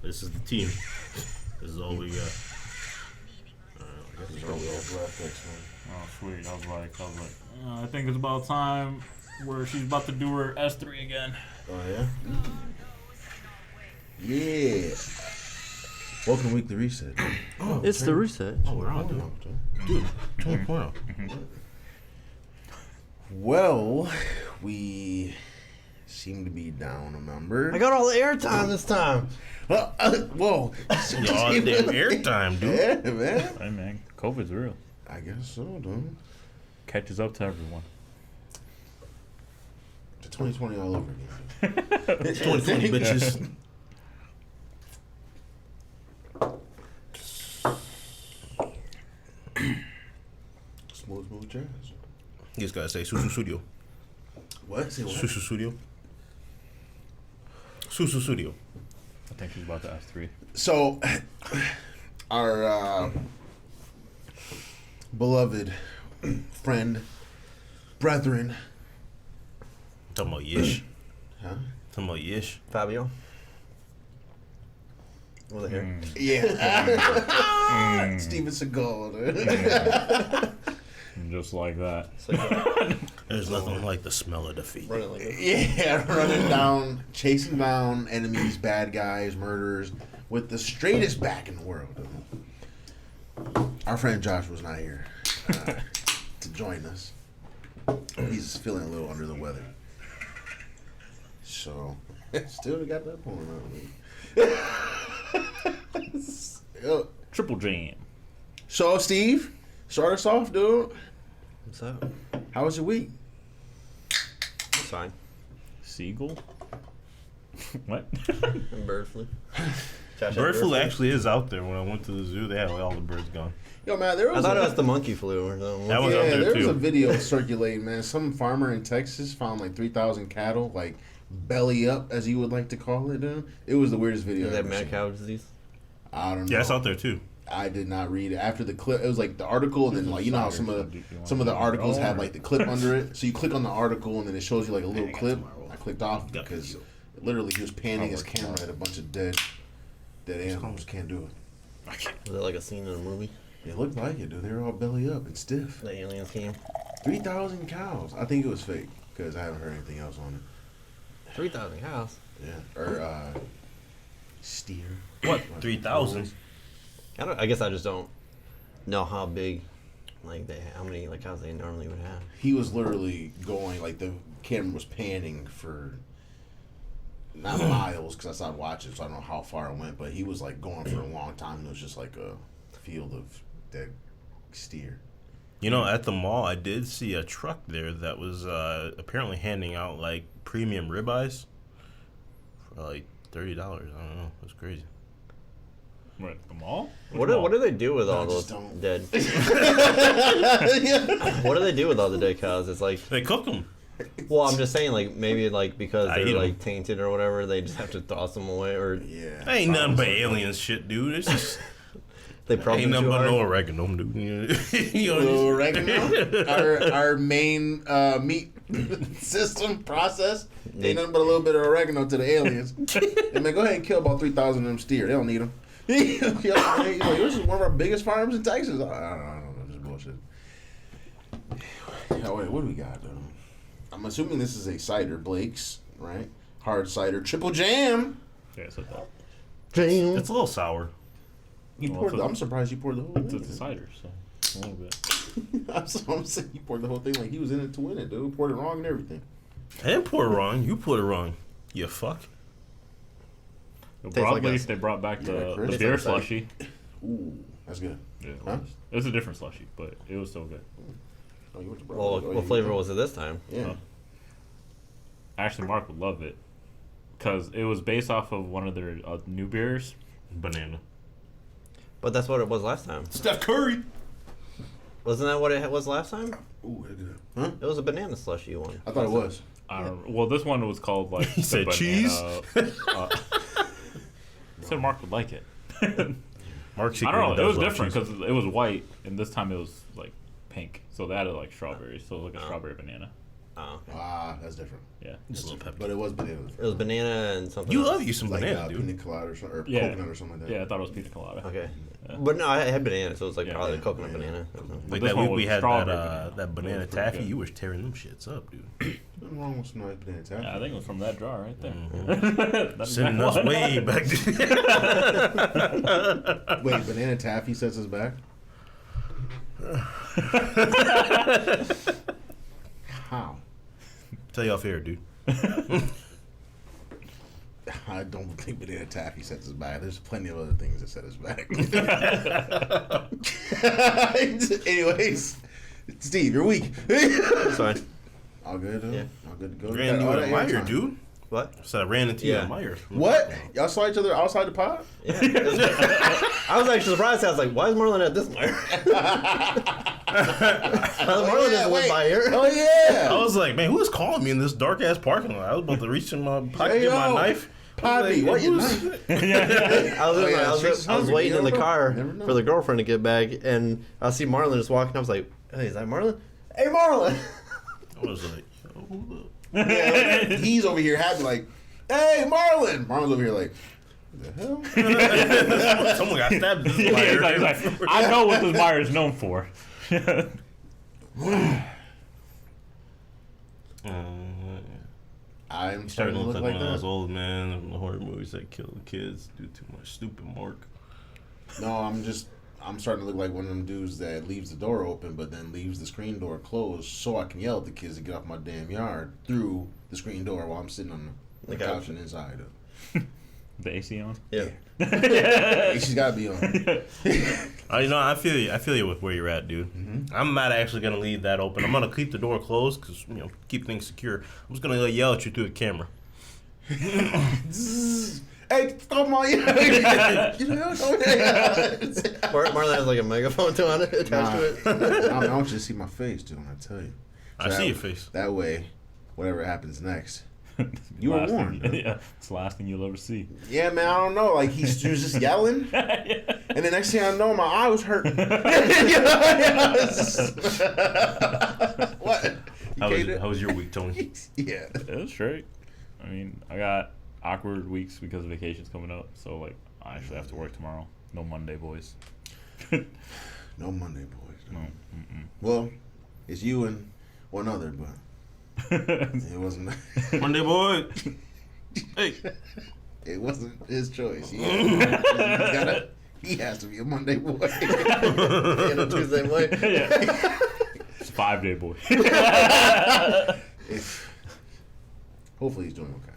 This is the team. This is all we got. Oh, sweet. I was like, I think it's about time where she's about to do her S3 again. Oh, yeah? Yeah. Welcome to Weekly Reset. Oh, it's the reset. Oh, we're on, dude. 20.0. Well, we seem to be down a number. I got all the airtime this time. Whoa. Y'all damn airtime, dude. Yeah, man. Hey, man. COVID's real. I guess so, dude. Catches up to everyone. It's 2020 all over again. It's 2020, bitches. Smooth jazz. You just gotta say Susu Studio. What? Say what? Susu Studio. Susu Studio. I think she's about to S3. So, our beloved friend, brethren. Talking about Yish. Huh? Talking about Yish. Fabio. With the hair. Yeah. Steven Seagal. Just like that. There's nothing like the smell of defeat. Running down, chasing down enemies, bad guys, murderers, with the straightest back in the world. Our friend Josh was not here to join us. He's feeling a little under the weather. So, still got that point on me. Triple jam. So, Steve, start us off, dude. What's up? How was your week? It's fine. Seagull? What? And bird flu. Bird flu actually is out there. When I went to the zoo, they had all the birds gone. Yo, man, there was I thought it was the monkey flu or something. That was out there there was too. a video circulating, man. Some farmer in Texas found like 3,000 cattle, like belly up, as you would like to call it. Dude. It was the weirdest video. Is I've that ever mad seen. cow disease? I don't know. Yeah, it's out there too. I did not read it after the clip. It was like the article, and then like you know how some of the articles have like the clip under it. So you click on the article, and then it shows you like a little clip. I clicked off because literally he was panning his camera at a bunch of dead animals. Can't do it. Was that like a scene in a movie? It looked like it, dude. They were all belly up and stiff. The aliens came. 3,000 cows. I think it was fake because I haven't heard anything else on it. 3,000 cows. Yeah, or steer. What? 3,000? I guess I just don't know how big, how many cows they normally would have. He was literally going like the camera was panning for not miles because I stopped watching, so I don't know how far it went. But he was like going for a long time. It was just like a field of dead steer. You know, at the mall, I did see a truck there that was apparently handing out like premium ribeyes for like $30. I don't know. It was crazy. What, at the mall? What do they do with all those don't. dead? What do they do with all the dead cows? It's like, They cook them. well, I'm just saying, like maybe like because I eat they're 'em. like tainted or whatever, they just have to toss them away, or Yeah. Ain't nothing but alien shit, dude. It's just they probably ain't nothing too but hard. no oregano, dude. You know, Little oregano. our main meat system process. Ain't nothing but a little bit of oregano to the aliens. And man, go ahead and kill about 3,000 of them steer. They don't need them. He's like, this is one of our biggest farms in Texas. I don't know, just bullshit. Oh, wait, what do we got, though? I'm assuming this is a cider, Blake's, right? Hard cider, triple jam. Yeah, I said that. it's a little sour. You Well, poured. it's a- I'm surprised you poured the whole It's a thing. cider, so a little bit. I'm saying you poured the whole thing like he was in it to win it, dude. Poured it wrong and everything. I didn't pour it wrong. You put it wrong. You fuck. The Tastes like broadleaf, us. they brought back Yeah, Chris. the beer Tastes like slushy. Ooh, that's good. Yeah, it Huh? was. It was a different slushy, but it was still good. Oh, you went to Well, Broadway. Oh, what you- flavor was it this time? Yeah. Actually, Mark would love it because it was based off of one of their new beers. Banana. But that's what it was last time. Steph Curry. Wasn't that what it was last time? Ooh, that's good. Huh? It was a banana slushy one. I thought it was. I don't. Well, this one was called like. He the said banana, cheese? Said Mark would like it. Mark I don't know. It does was love different cheese. because it was white, and this time it was like pink. So they added like strawberries, so like a strawberry banana. Oh, okay. That's different. Yeah. Just a little pepper. But it was banana. It was banana and something You else. love you some Like banana, dude. pina colada or, something, or Yeah. coconut or something like that. Yeah, I thought it was pina colada. Okay. Yeah. But no, I had banana, so it was like Yeah. probably Yeah. coconut Yeah. banana. or something. Like This that one week we was had strawberry that banana. that banana It was pretty taffy. good. You was tearing them shits up, dude. Nothing wrong with some nice banana taffy. Yeah, I think it was from that jar right there. That's Sending us exactly way what- back. Wait, banana taffy sets us back? How? Tell you off air, dude. I don't think banana taffy sets us back. There's plenty of other things that set us back. Anyways, Steve, you're weak. It's fine. All good, Yeah. all good to go. Ran you All in that a Meyer, airtime. dude. What? So I ran into you Yeah. at Myers. What? Y'all saw each other outside the pod? Yeah. I was actually surprised. I was like, why is Marlon at this Meyer? Marlon just went by here. Oh yeah. I was like, man, who was calling me in this dark ass parking lot? I was about to reach in my pocket, Hey, get my yo, knife. Podby, what your who's- knife? I was, Oh, yeah, I was, streets I was hungry. waiting You in the never know. car Never know. for the girlfriend to get back, and I see Marlon just walking. I was like, hey, is that Marlon? Hey, Marlon! I was like, yo, hold up. Yeah, he's over here happy like, hey, Marlon. Marlon's over here like, the hell? Someone got stabbed. This Yeah, Meyer. he's like, I know what this Meyer is known for. I'm Starting starting to to look look like like one of those that. old men in the horror movies that kill kids, do too much stupid work. No, I'm starting to look like one of them dudes that leaves the door open but then leaves the screen door closed so I can yell at the kids to get off my damn yard through the screen door while I'm sitting on the The couch couch. and inside of The AC on? Yeah. it. She's got to be on. You know, I feel you. I feel you with where you're at, dude. I'm not actually gonna leave that open. I'm gonna keep the door closed because keep things secure. I'm just gonna yell at you through the camera. Hey, come on. You know, Marlon has like a megaphone to on it attached to it. I want you to see my face, dude, when I tell you. I So see that- your face. That way, whatever happens next, you were Last warned. thing- dude. yeah, it's the last thing you'll ever see. Yeah, man, I don't know. Like, he was just yelling. And the next thing I know, my eye was hurting. What? How was your week, Tony? Yeah. It was straight. I mean, I got awkward weeks because of vacations coming up. So, like, I actually have to work tomorrow. No Monday, boys. No Monday, boys. No. Well, it's you and one other, but it wasn't. Monday boy. Hey. It wasn't his choice. He has to be a Monday boy. In a Tuesday way. It's 5-day boy. Hopefully, he's doing okay.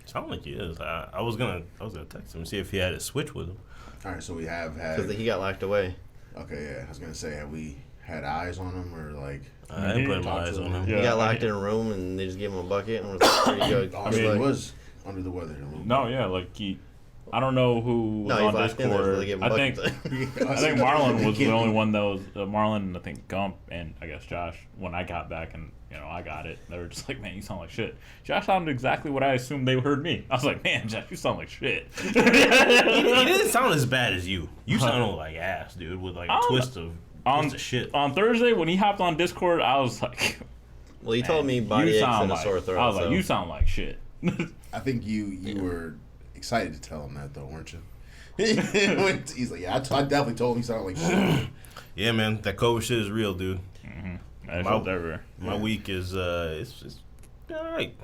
Sound like he is. I was gonna text him and see if he had his switch with him. All right, so we have had. Because he got locked away. Okay, yeah, I was gonna say, have we had eyes on him or like? I ain't putting my Talk eyes to on him. him. Yeah. He got locked in a room, and they just gave him a bucket, and was like, there you go. Oh, I so mean- he was under the weather a little bit. No, yeah, like, I don't know who was No, he's on locked in there, so Discord. they gave him I buckets. think Marlon was the only one that was Marlon. I think Gump and I guess Josh. When I got back and I got it, they were just like, "Man, you sound like shit." Josh sounded exactly what I assumed they heard me. I was like, "Man, Josh, you sound like shit." He didn't sound as bad as you. You sounded like ass, dude, with like a twist of shit. On Thursday when he hopped on Discord, I was like, Well, he told me "You body aches sound and a like." sore throat. I was like, so. "You sound like shit." I think you were excited to tell him that though, weren't you? He's like, yeah, I definitely told him he sounded like shit. Yeah, man, that COVID shit is real, dude. I felt everywhere. My week is it's all right.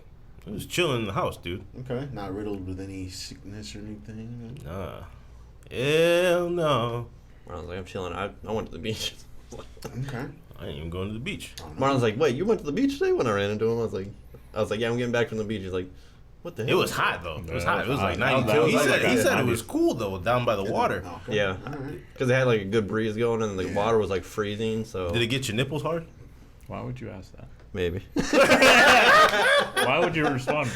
I was chilling in the house, dude. Okay, not riddled with any sickness or anything. Nah, hell no. Marlon's like, I'm chilling. I went to the beach. Okay. I ain't even going to the beach. Marlon's like, wait, you went to the beach today? When I ran into him, I was like, yeah, I'm getting back from the beach. He's like, what the hell? It was hot though. It was Yeah, hot. It was like that was 92. He like said a he said it 90. was cool though down by the water. Okay. Yeah, All right. because they had like a good breeze going, and the water was like freezing. So Did it get your nipples hard? Why would you ask that? maybe. Why would you respond?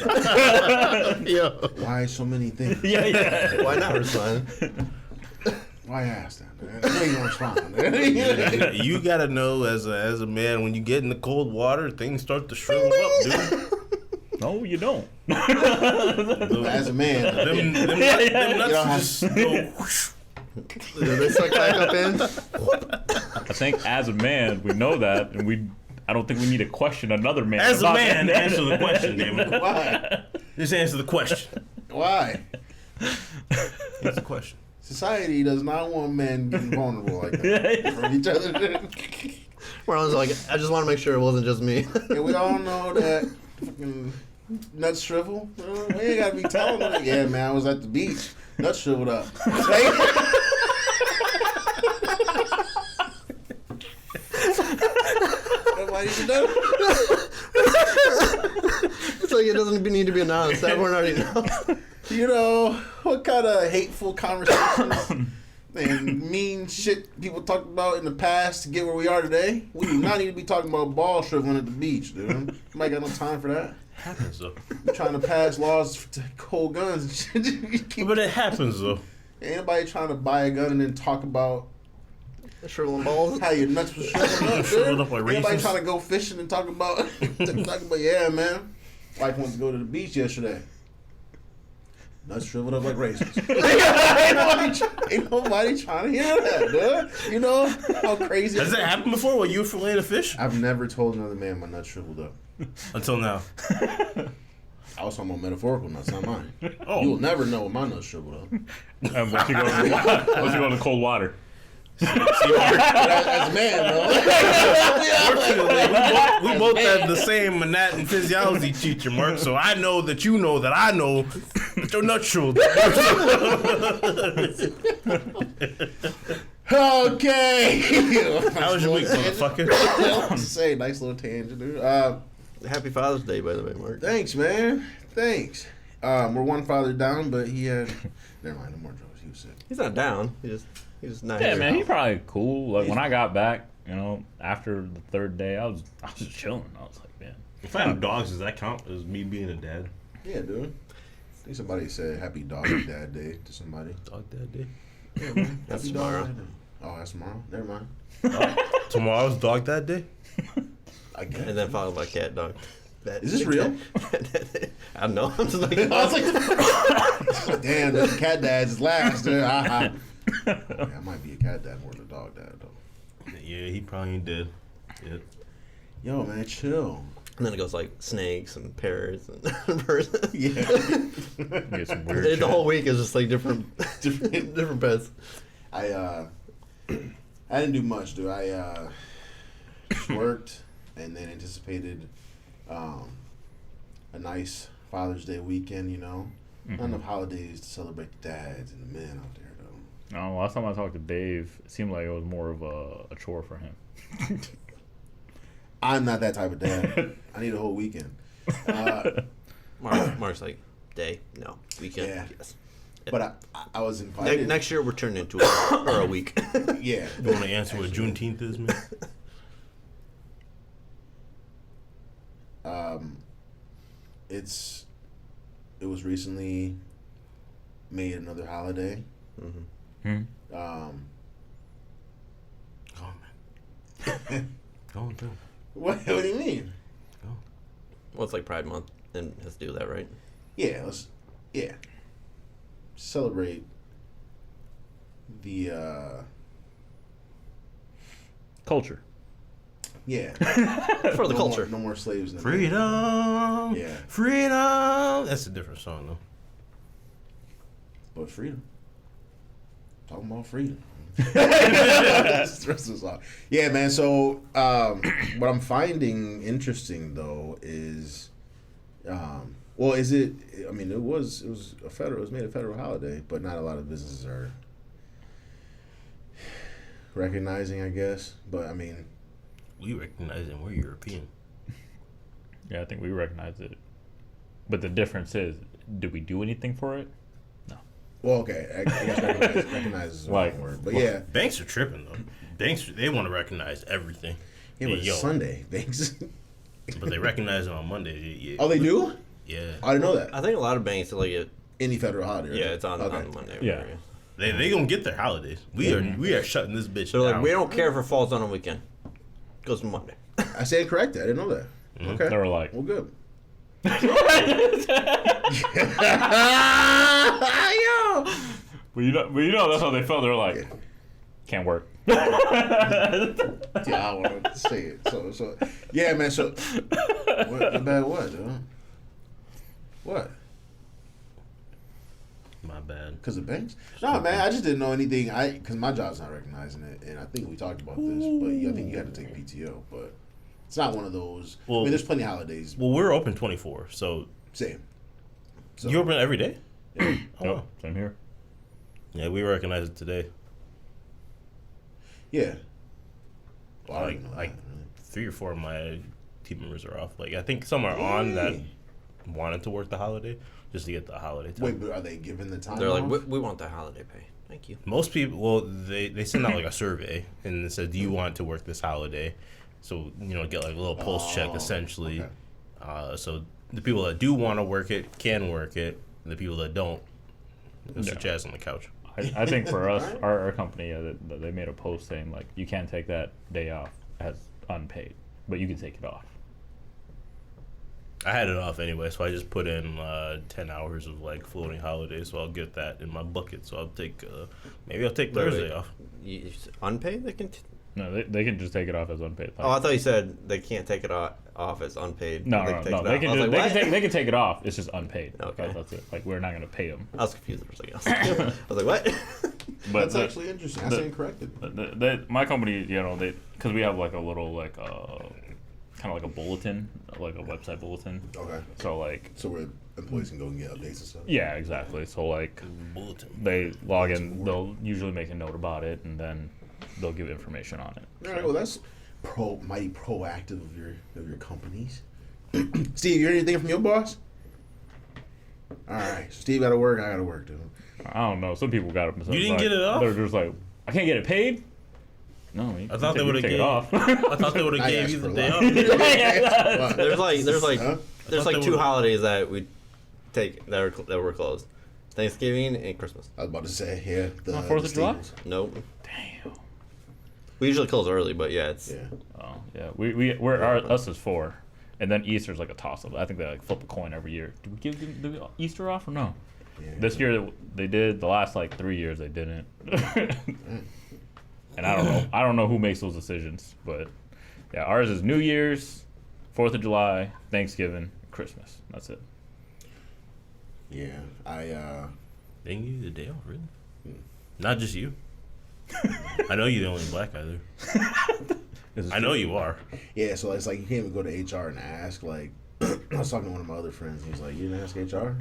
Yeah. Why so many things? yeah. Why not respond? Why ask that, man? I know you don't respond. You gotta know as a man when you get in the cold water, things start to shrivel up, dude. No, you don't. As a man, Them you nuts don't have- just go whoosh. Did they suck back up in? I think as a man, we know that, and we I don't think we need to question another man. As a about man, that. answer the question, David. Why? Just answer the question. Why? Answer the question. Society does not want men being vulnerable like that from each other. Marlon's like, I just want to make sure it wasn't just me. And we all know that fucking nuts shrivel. We ain't gotta be telling them. Yeah, man, I was at the beach. Nuts shriveled up. Nobody even know. It's like it doesn't need to be announced. Everyone already knows. You know, what kind of hateful conversations and mean shit people talked about in the past to get where we are today? We do not need to be talking about ball shriveling at the beach, dude. Nobody got no time for that. Happens though. You're trying to pass laws to hold guns and shit. You keep- But it happens though. Ain't nobody trying to buy a gun and then talk about Shriveling balls. how your nuts was shriveled up, Shriveled dude. up like Ain't nobody raisins. trying to go fishing and talk about, yeah, man. Wife wants to go to the beach yesterday. Nuts shriveled up like raisins. ain't nobody trying to hear that, dude. You know how crazy Has that happened before when you were filleting a fish? I've never told another man my nuts shriveled up. Until now. I was talking about metaphorical nuts, not mine. Oh. You will never know when my nuts shriveled up. Once you go to cold water. As a man, though. Fortunately, we both have the same anatomy and physiology teacher, Mark. So I know that you know that I know that you're not true. Okay. How was your week, motherfucker? Say, nice little tangent, dude. Happy Father's Day, by the way, Mark. Thanks, man. Thanks. We're one father down, but he had. Never mind, no more jokes. He was sick. He's not down. He's just not Yeah, here. man, he probably cool. Like when I got back, you know, after the third day, I was just chilling. I was like, man, If I have dogs, does that count as me being a dad? Yeah, dude. I think somebody said Happy Dog Dad Day to somebody. Dog dad day? Yeah, man. That's Happy tomorrow. Dog Dad Day. Oh, that's tomorrow? Never mind. Tomorrow's dog dad day? I guess. And then followed by cat dog. Is this real? I don't know. I'm just like, I was like, damn, the cat dads is last. Dude. Yeah, I might be a cat dad more than a dog dad, though. Yeah, he probably did. Yeah. Yo, man, chill. and then it goes like snakes and parrots and birds. Yeah. Get some weird The shit. whole week is just like different pets. I didn't do much, dude. I just worked and then anticipated a nice Father's Day weekend, you know. Mm-hmm. Not enough holidays to celebrate the dads and the men out there, though. No, last time I talked to Dave, it seemed like it was more of a chore for him. I'm not that type of dad. I need a whole weekend. Mark's like, day, no, weekend, Yeah. yes. But I was invited. Next year we're turning into a week. Yeah. You want to answer what Juneteenth is, man? It was recently made another holiday. Hmm? Oh, man. Go on, do. What do you mean? Well, it's like Pride Month, and let's do that, right? Yeah, celebrate the Culture. yeah. For the No culture. no more slaves in the Freedom. Yeah. Freedom. That's a different song, though. But freedom. Talking about freedom. That's the rest of the song. Yeah, man. So what I'm finding interesting though is, well, is it? I mean, it was a federal. It was made a federal holiday, but not a lot of businesses are recognizing, I guess. But I mean, We recognize it. We're European. Yeah, I think we recognize it. But the difference is, do we do anything for it? well, okay. I guess recognize is the Like- wrong word, but yeah, Banks are tripping, though. Banks, they want to recognize everything. it was Yo. Sunday. Thanks. But they recognize it on Monday. Yeah. Oh, they do? Yeah. I didn't know that. I think a lot of banks like it. Any federal holiday. Right? Yeah, it's on Okay. on Monday. Yeah. They gonna get their holidays. We are shutting this bitch They're down. like, we don't care if it falls on a weekend. Goes to Monday. I stand corrected. I didn't know that. Okay. They were like, Well, good. but you know that's how they felt. They're like, Yeah. can't work. Yeah, I want to say it. So, yeah, man. So, what bad what, dude? What? My bad. Because of banks? No, man. I just didn't know anything. Because my job's not recognizing it, and I think we talked about this. But I think you had to take PTO, but it's not one of those. Well, I mean, there's plenty of holidays. Well, we're open 24, so Same. So, you're open every day. yeah. Oh, Yep, wow. same here. Yeah, we recognize it today. Yeah. Well, I don't Like, even know like that, really. 3 or 4 of my team members are off. Like, I think some are on that Dang. wanted to work the holiday just to get the holiday time. Wait, but are they given the time? They're like, off? we want the holiday pay. Thank you. Most people, well, they send out like a survey and it says, "Do you want to work this holiday?" So get like a little pulse check Oh, essentially. okay. So the people that do want to work it can work it, and the people that don't, sit Yeah. your ass on the couch. I think for us, our company, they made a post saying like you can't take that day off as unpaid, but you can take it off. I had it off anyway, so I just put in 10 hours of like floating holidays, so I'll get that in my bucket. So I'll take maybe I'll take Thursday off. Unpaid? They can. No, they can just take it off as unpaid. Oh, I thought you said they can't take it off as unpaid. No, They no, can no. take it They off. can I was just, like, what? they can take it off. It's just unpaid. Okay. That's it. Like we're not gonna pay them. I was confused for a second. I was like, what? But That's the- actually interesting. I the- stand corrected. my company, because we have like a little like kind of like a bulletin, like a website bulletin. Okay. So like, So where employees can go and get updates and stuff. yeah, exactly. So like, Bulletin. they log in. They'll usually make a note about it, and then they'll give information on it. All right. Well, that's mighty proactive of your companies. Steve, you heard anything from your boss? All right. So Steve got to work. I got to work, dude. I don't know. Some people got it. You didn't get it off? They're just like, I can't get it paid. No, I thought they would have take gave. it off. I thought they would have I gave asked you for the day a off. lot. there's like Huh? there's thought like they 2 were- holidays that we take that were closed: Thanksgiving and Christmas. I was about to say, yeah. The Not 4th of July? staples. Nope. Damn. We usually close early, but yeah, it's Yeah. Oh yeah, us is 4, and then Easter's like a toss up. I think they like flip a coin every year. Do we give the Easter off or no? Yeah. This year they did. The last like 3 years they didn't. And I don't know who makes those decisions, but yeah, ours is New Year's, 4th of July, Thanksgiving, Christmas. That's it. Yeah. They give you the day off, really? Not just you. I know you're the only black guy there. I know you are. Yeah, so it's like you can't even go to HR and ask. Like, I was talking to one of my other friends. He was like, "You didn't ask HR?"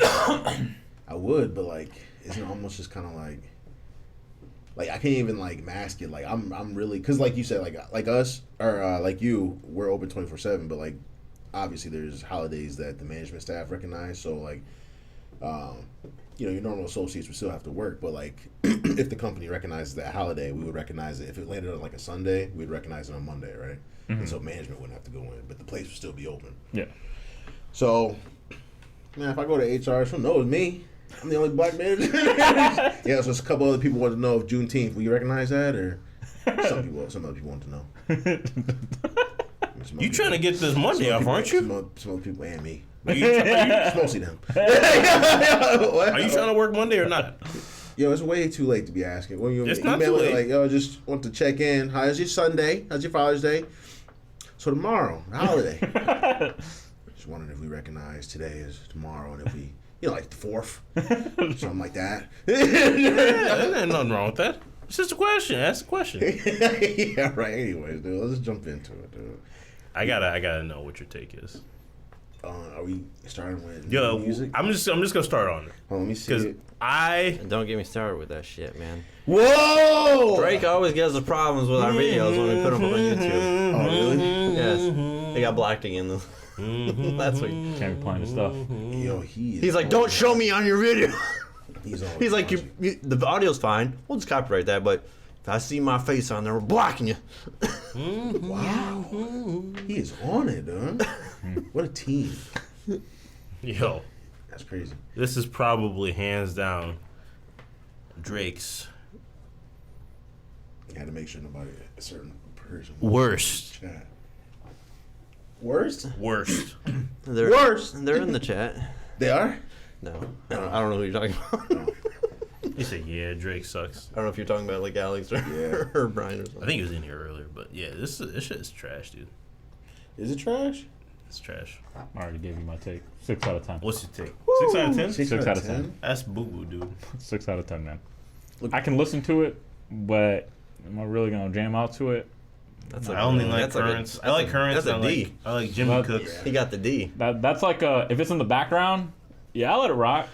I would, but like, isn't it almost just kind of like I can't even like mask it. Like I'm really because like you said, like us or like you, we're open 24/7. But like, obviously there's holidays that the management staff recognize. So like, your normal associates would still have to work. But like, if the company recognizes that holiday, we would recognize it. If it landed on like a Sunday, we'd recognize it on Monday, right? And so management wouldn't have to go in, but the place would still be open. Yeah. So, man, if I go to HR, she'll know it's me. I'm the only black manager. Yeah, so a couple other people want to know if Juneteenth, will you recognize that? Or some other people want to know. You trying to get this Monday off, aren't you? Some other people and me. Are you It's mostly them. are you trying to work Monday or not? Yo, it's way too late to be asking. When you It's not email too it, late. like, yo, just want to check in. How's your Sunday? How's your Father's Day? So tomorrow, holiday. Just wondering if we recognize today as tomorrow, and if we, like the 4th, something like that. There's nothing wrong with that. It's just a question. Ask a question. Yeah, right. Anyways, dude, let's just jump into it, dude. I gotta know what your take is. Are we starting with Yo, music? I'm just gonna start on it Hold on, let me see because it. And don't get me started with that shit, man. Whoa! Drake always gives us problems with our videos when we put them up on YouTube. Oh, really? Yes, they got blacked again. Last week. Can't be playing the stuff. Yo, He's like, "Don't show me on your video." He's like, you. "The audio's fine. We'll just copyright that, but if I see my face on there, we're blocking you." Wow. He is on it, dude. What a team. Yo, That's crazy. this is probably hands down Drake's You had to make sure nobody, a certain person. worst. Chat. Worst? Worst. They're, Worse. They're in the chat. They are? No, I don't know who you're talking about. He said, "Yeah, Drake sucks." I don't know if you're talking about like Alex or, Yeah. or Brian or something. I think he was in here earlier, but yeah, this shit is trash, dude. Is it trash? It's trash. I already gave you my take. 6 out of 10. What's your take? Woo! 6 out of 10. 6 out of 10. That's boo boo, dude. 6 out of 10, man. Look- I can listen to it, but am I really gonna jam out to it? That's I only like that's like a- Currents. I like Currents. That's a D. I like Jimmy Well, Cooks. He got the D. That's like if it's in the background, yeah, I'll let it rock.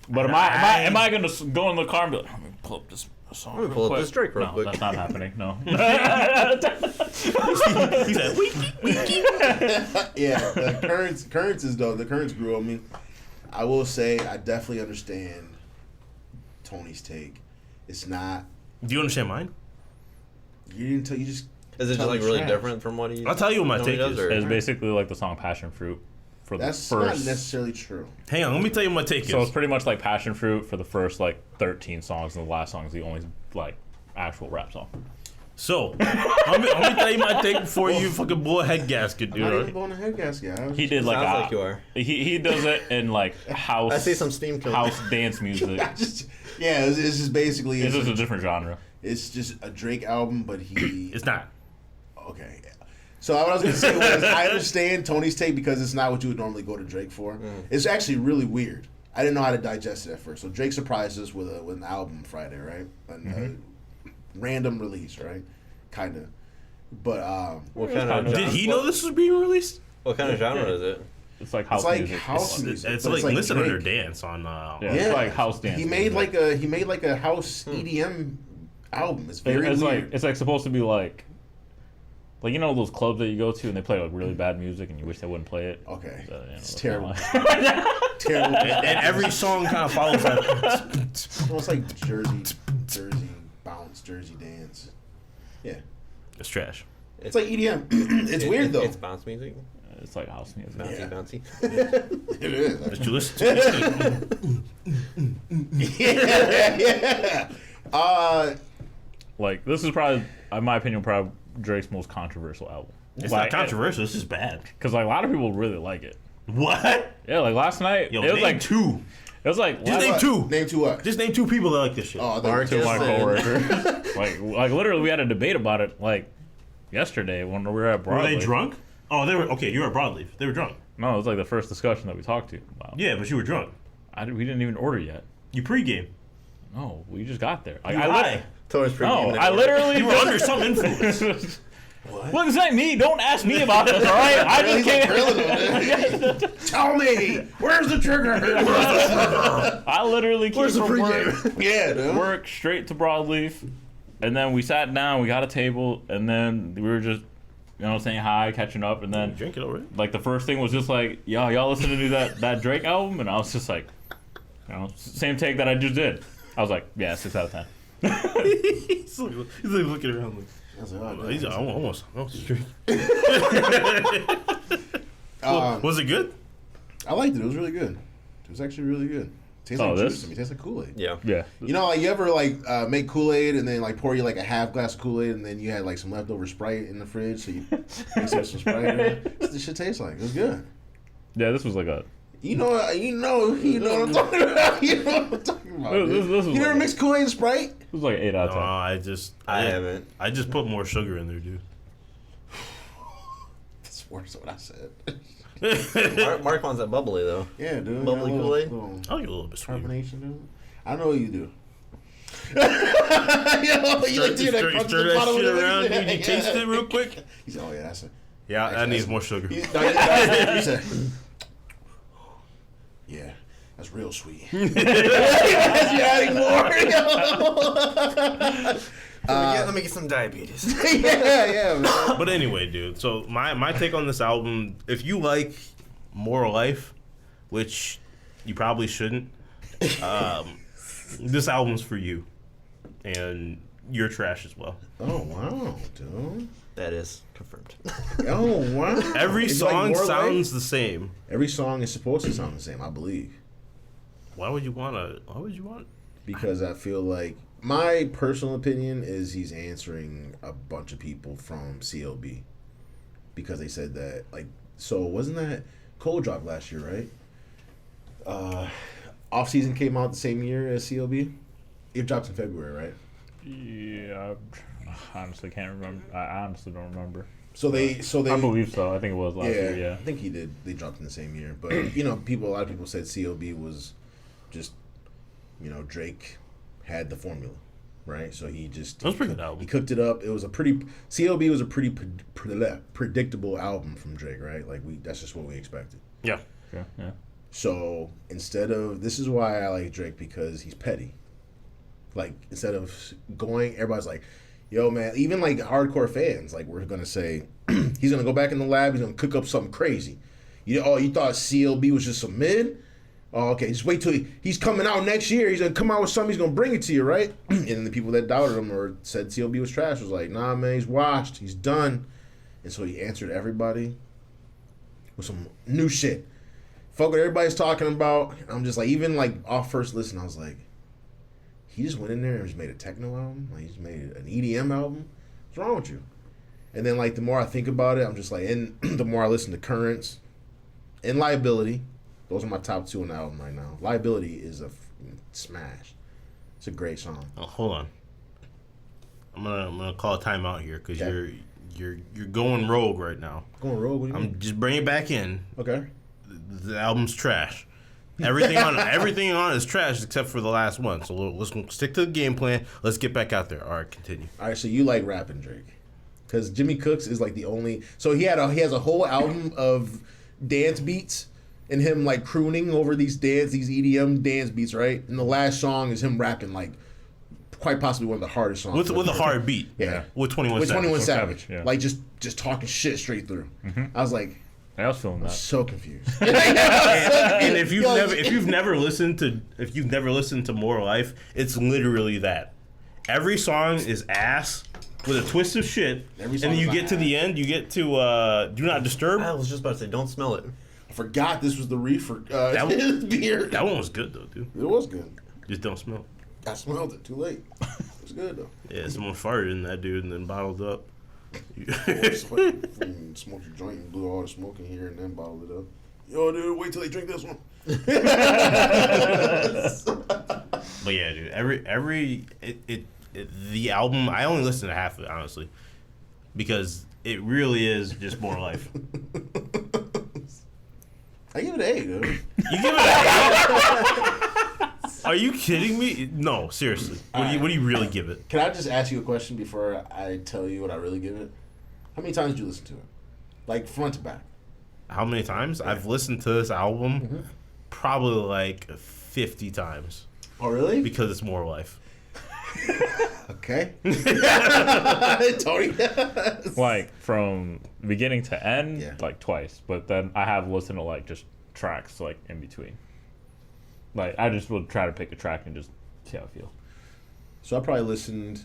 But am I gonna go in the car and be like, let me pull up this song? Let me real pull up quick? this Drake real No, quick. that's not happening. No. He said, "Wiki." Yeah, the currents is dope. The currents grew on me. I will say I definitely understand Tony's take. It's not. Do you understand mine? You didn't tell. You just. Is it tell just like me really trash. different from what he? I'll tell you what my normally take does, is. or- It's basically like the song Passion Fruit for That's the not first. necessarily true. Hang on, let me tell you what my take So it's is. pretty much like Passion Fruit for the first like 13 songs, and the last song is the only like actual rap song. So, I'm gonna tell you my take before you fucking blow a head gasket, I'm not dude. even blowing a head gasket. I was He did like Sounds like you are. he does it in like house. I see some steam coming. house dance music. I just, yeah, it's just basically. It's just a different genre. It's just a Drake album, but he. It's not. Okay. So what I was gonna say was I understand Tony's take because it's not what you would normally go to Drake for. It's actually really weird. I didn't know how to digest it at first. So Drake surprised us with an album Friday, right? A random release, right? Kind of. But What kind kinda- of? Did he know this was being released? What kind of genre is it? It's like house it's like music. house It's, music. it's but like listen Drake. under dance on. Yeah, Yeah, it's like house dance. He made music. like a house EDM album. It's very It's weird. like it's like supposed to be like you know those clubs that you go to and they play like really bad music and you wish they wouldn't play it. Okay, So, you know, it's that's terrible. kinda Terrible. and every song kind of follows that. Almost like Jersey bounce, Jersey dance. Yeah, It's trash. it's like EDM. It's weird though. It's bounce music. It's like house music. Bouncy, Yeah. bouncy. It is. Did you listen to it? yeah. Like this is probably, in my opinion, probably Drake's most controversial album. It's not controversial. This is bad. Because like a lot of people really like it. What? Yeah, like last night Yo, it was name like two. It was like Just name two. Name two what? Just name two people that like this shit. Oh, Marcus to my and- coworker. like literally, we had a debate about it like yesterday when we were at Were Broadway. they drunk? Oh, they were. Okay, you were at Broadleaf. They were drunk. No, it was like the first discussion that we talked to. About. Yeah, but you were drunk. We didn't even order yet. You pregame. No, we just got there. Like, You I high. Towards pretty no, even I literally You were under some influence. Look, it's not me. Don't ask me about this, all right? I just He's like can't. grilling them. Tell me, where's the trigger? I literally came from work, Yeah, dude. work straight to Broadleaf, and then we sat down. We got a table, and then we were just, saying hi, catching up, and then Drink it already. like the first thing was just like, y'all listening to that Drake album, and I was just like, same take that I just did. I was like, yeah, 6 out of 10. he's like looking around like. I was like, oh, He's damn. almost drink. Was it good? I liked it. It was really good. It was actually really good. Tastes Oh, like this? juice to me. It tastes like Kool-Aid. Yeah. Yeah. You know, like you ever like make Kool-Aid and then like pour you like a half glass of Kool-Aid and then you had like some leftover Sprite in the fridge, so you mix up some Sprite. In it? That's what this shit tastes like. It was good. Yeah, this was like a. You know what I'm talking about. You know what I'm talking about. This dude. was You never like, mixed Kool-Aid and Sprite? This was like 8 out of 10. I I haven't. I just put more sugar in there, dude. That's worse than what I said. Mark wants that bubbly though. Yeah, dude. Bubbly Yeah, Kool-Aid? little I like it a little bit sweet. carbonation, dude. I know what you do. You like do that, Stir crunch that the bottom of shit the- around, dude. You Yeah. taste it real quick. He said, "Oh yeah, that's it." Yeah, that needs more sugar. He said, "Yeah, that's real sweet." You're adding more. Let me get some diabetes. yeah. Man. But anyway, dude. So my take on this album, if you like More Life, which you probably shouldn't, this album's for you, and you're trash as well. Oh wow, dude. That is confirmed. Oh wow. Every It's like song More sounds Life? the same. Every song is supposed to sound the same, I believe, Why would you want? because I feel like my personal opinion is he's answering a bunch of people from CLB because they said that so wasn't that Cold Drop last year, right? Off Season came out the same year as CLB. It dropped in February, right? Yeah, I honestly can't remember. I honestly don't remember. So they. I believe so. I think it was last year. Yeah, I think he did. They dropped in the same year, but a lot of people said CLB was just, Drake had the formula, right? So he just That was pretty good album. He cooked it up. It was CLB was a pretty predictable album from Drake, right? Like that's just what we expected. Yeah. sure, yeah. So this is why I like Drake, because he's petty. Like, instead of everybody's like, yo, man, even like hardcore fans, like, we're going to say, he's going to go back in the lab, he's going to cook up something crazy. You thought CLB was just some mid? Oh, okay, just wait till he's coming out next year. He's going to come out with something, he's going to bring it to you, right? And then the people that doubted him or said CLB was trash was like, nah, man, he's washed, he's done. And so he answered everybody with some new shit. Fuck what everybody's talking about. I'm just like, even like off first listen, I was like, he just went in there and just made a techno album. Like, he just made an EDM album. What's wrong with you? And then, like, the more I think about it, I'm just like, and the more I listen to Currents and Liability, those are my top two on the album right now. Liability is a smash. It's a great song. Oh, hold on. I'm gonna call a timeout here because Okay. you're going rogue right now. Going rogue? What do you mean? I'm just bringing it back in. Okay. The album's trash. Everything on it is trash except for the last one. So let's stick to the game plan. Let's get back out there. All right, continue. All right, so you like rapping Drake, because Jimmy Cooks is like the only. So he has a whole album of dance beats and him like crooning over these EDM dance beats, right? And the last song is him rapping, like, quite possibly one of the hardest songs With a hard beat. Yeah. With 21 with Savage. 21 Savage, yeah. like just talking shit straight through. I was like, I was feeling that. so confused. And if you've never listened to More Life, it's literally that. Every song is ass with a twist of shit. Every And song then you is get to ass. the end, you get to Do Not Disturb. I was just about to say, don't smell it. I forgot this was the reefer beer. That one was good though, dude. It was good. Just don't smell. I smelled it too late. It was good though. Yeah, someone farted in that dude and then bottled up. Smoked a joint and blew all the smoke in here and then bottled it up. Yo, dude, wait till they drink this one. But yeah, dude, the album, I only listened to half of it, honestly, because it really is just More Life. I give it an 8, dude. You give it an 8? Are you kidding me? No, seriously. What do you really give it? Can I just ask you a question before I tell you what I really give it? How many times did you listen to it? Like, front to back? How many times? I've listened to this album probably like 50 times Oh, really? because it's More Life. Okay. Tony. Like, from beginning to end, Yeah. like, twice. But then I have listened to, like, just tracks, like, in between. Like, I just would try to pick a track and just see how it feels. So I probably listened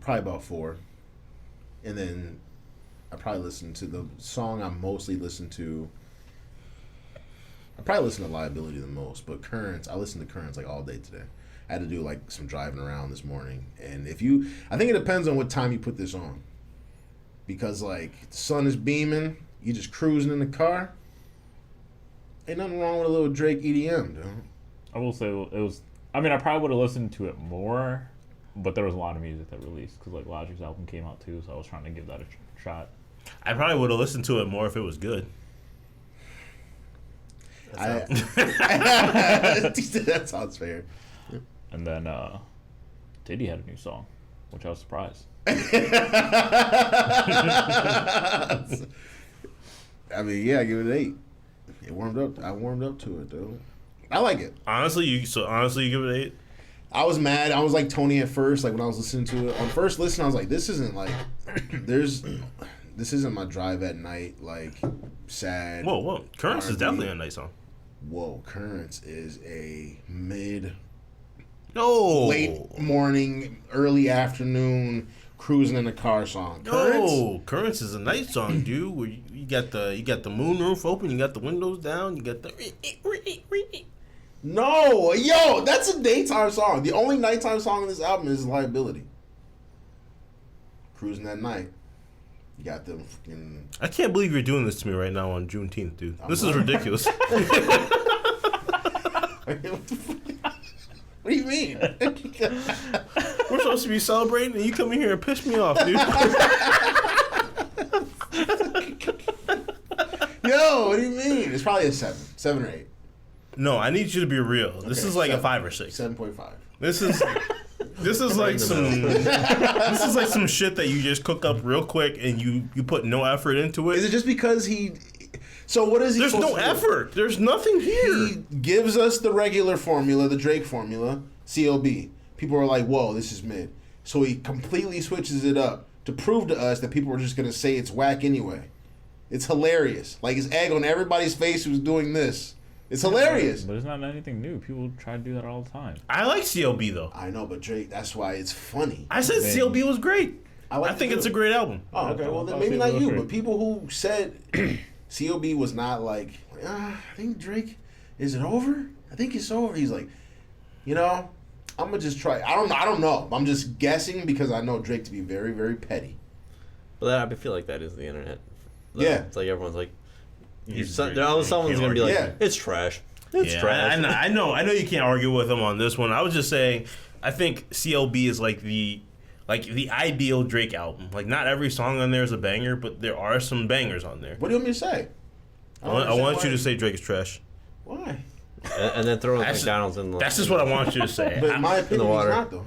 about 4. And then I probably listened to the song I mostly listened to. I probably listened to Liability the most, but Currents, I listened to Currents like all day today. I had to do like some driving around this morning. And I think it depends on what time you put this on. Because like the sun is beaming, you just cruising in the car. Ain't nothing wrong with a little Drake EDM, dude. I will say it was. I mean, I probably would have listened to it more, but there was a lot of music that released because like Logic's album came out too, so I was trying to give that a shot. I probably would have listened to it more if it was good. That sounds fair. And then Diddy had a new song, which I was surprised. I mean, yeah, I give it an 8. It warmed up. I warmed up to it, though. I like it. Honestly, you give it an 8? I was mad. I was like Tony at first. Like when I was listening to it on first listen, I was like, "This isn't like, this isn't my drive at night like sad." Whoa. Currents is R&B. definitely a nice song. Whoa, Currents is a late No. morning, early afternoon cruising in the car song. No, Currents is a nice song, dude. Where you got the moon roof open, you got the windows down, you got the. No, yo, that's a daytime song. The only nighttime song on this album is Liability. Cruising that night. You got them freaking. I can't believe you're doing this to me right now on Juneteenth, dude. This is ridiculous. What What do you mean? We're supposed to be celebrating, and you come in here and piss me off, dude. Yo, what do you mean? It's probably a 7 or 8. No, I need you to be real. This is like 7. a 5 or 6. 7.5. This is like some shit that you just cook up real quick and you put no effort into it. Is it just because he? So what is he? There's no effort. There's nothing here. He gives us the regular formula, the Drake formula, CLB. People are like, "Whoa, this is mid." So he completely switches it up to prove to us that people are just gonna say it's whack anyway. It's hilarious. Like it's egg on everybody's face who's doing this. It's hilarious. But it's not anything new. People try to do that all the time. I like CLB though. I know, but Drake, that's why it's funny. I said CLB was great. I think it's a great album. Oh, okay. Well, then maybe not you, but people who said CLB was not like, I think Drake, is it over? I think it's over. He's like, I'm gonna just try. I don't know. I'm just guessing because I know Drake to be very, very petty. But I feel like that is the internet. Yeah. It's like everyone's like, someone's can't gonna be like, argue. it's trash. It's trash. I know you can't argue with him on this one. I was just saying, I think CLB is like the ideal Drake album. Like not every song on there is a banger, but there are some bangers on there. What do you want me to say? I want you to say Drake is trash. Why? And then throw McDonald's in the... That's just what I want you to say. But in my opinion, water. he's not, though.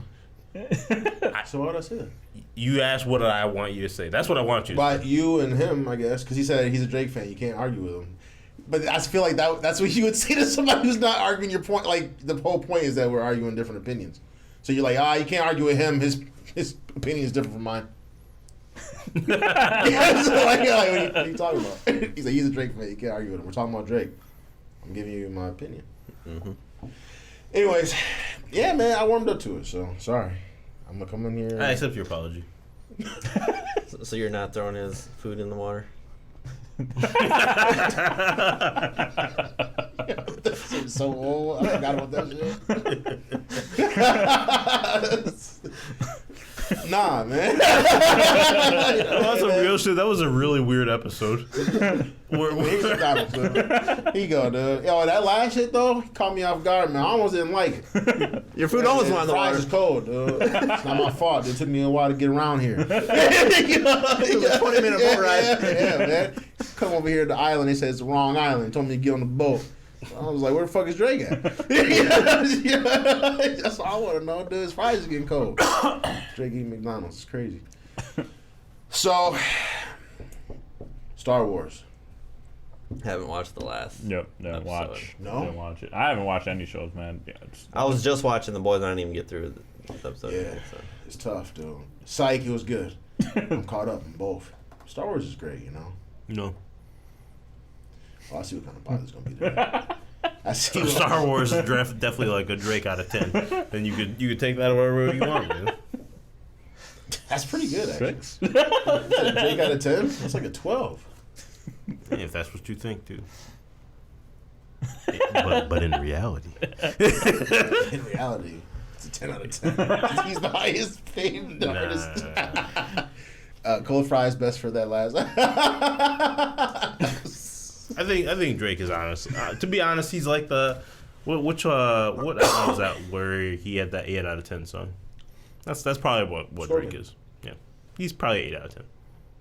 So why would I say that? You asked what I want you to say. That's what I want you to say. But you and him, I guess, because he said he's a Drake fan. You can't argue with him. But I feel like that's what you would say to somebody who's not arguing your point. Like, the whole point is that we're arguing different opinions. So you're like, you can't argue with him. His opinion is different from mine. So what are you talking about? He's like, he's a Drake fan. You can't argue with him. We're talking about Drake. I'm giving you my opinion. Mm-hmm. Anyways, yeah, man, I warmed up to it. So sorry. I'm gonna come in here. I accept your apology. So you're not throwing his food in the water? That shit's so old. I forgot about that shit. Nah, man. That's some real shit. That was a really weird episode. Here you go, dude. Yo, that last shit though caught me off guard, man. I almost didn't like it. Your food almost went in the fries water. is cold, dude. It's not my fault. It took me a while to get around here. It was a 20-minute boat ride. Yeah, man. Come over here to the island. They said it's the wrong island. Told me to get on the boat. I was like, where the fuck is Drake at? That's all I want to know, dude. His fries is getting cold. Drake eating McDonald's. It's crazy. So, Star Wars. Haven't watched the last. Yep, didn't episode. watch. No? Didn't watch it. I haven't watched any shows, man. Yeah, I was just watching The Boys and I didn't even get through the episode. Yeah, yet, so. it's tough, dude. Psych, it was good. I'm caught up in both. Star Wars is great, No. Well, I see what kind of pod is going to be there. I see what Star Wars is definitely like a Drake out of 10. Then you could take that wherever you want, man. That's pretty good, actually. 6. Drake out of 10? That's like a 12. Hey, if that's what you think, dude. But in reality. In reality, it's a 10 out of 10. He's the highest paid artist. Cold fries best for that last. I think Drake is honest. To be honest, he's like the what album was that where he had that 8 out of 10 song? That's probably what Scorpion. Drake is. Yeah, he's probably 8 out of 10.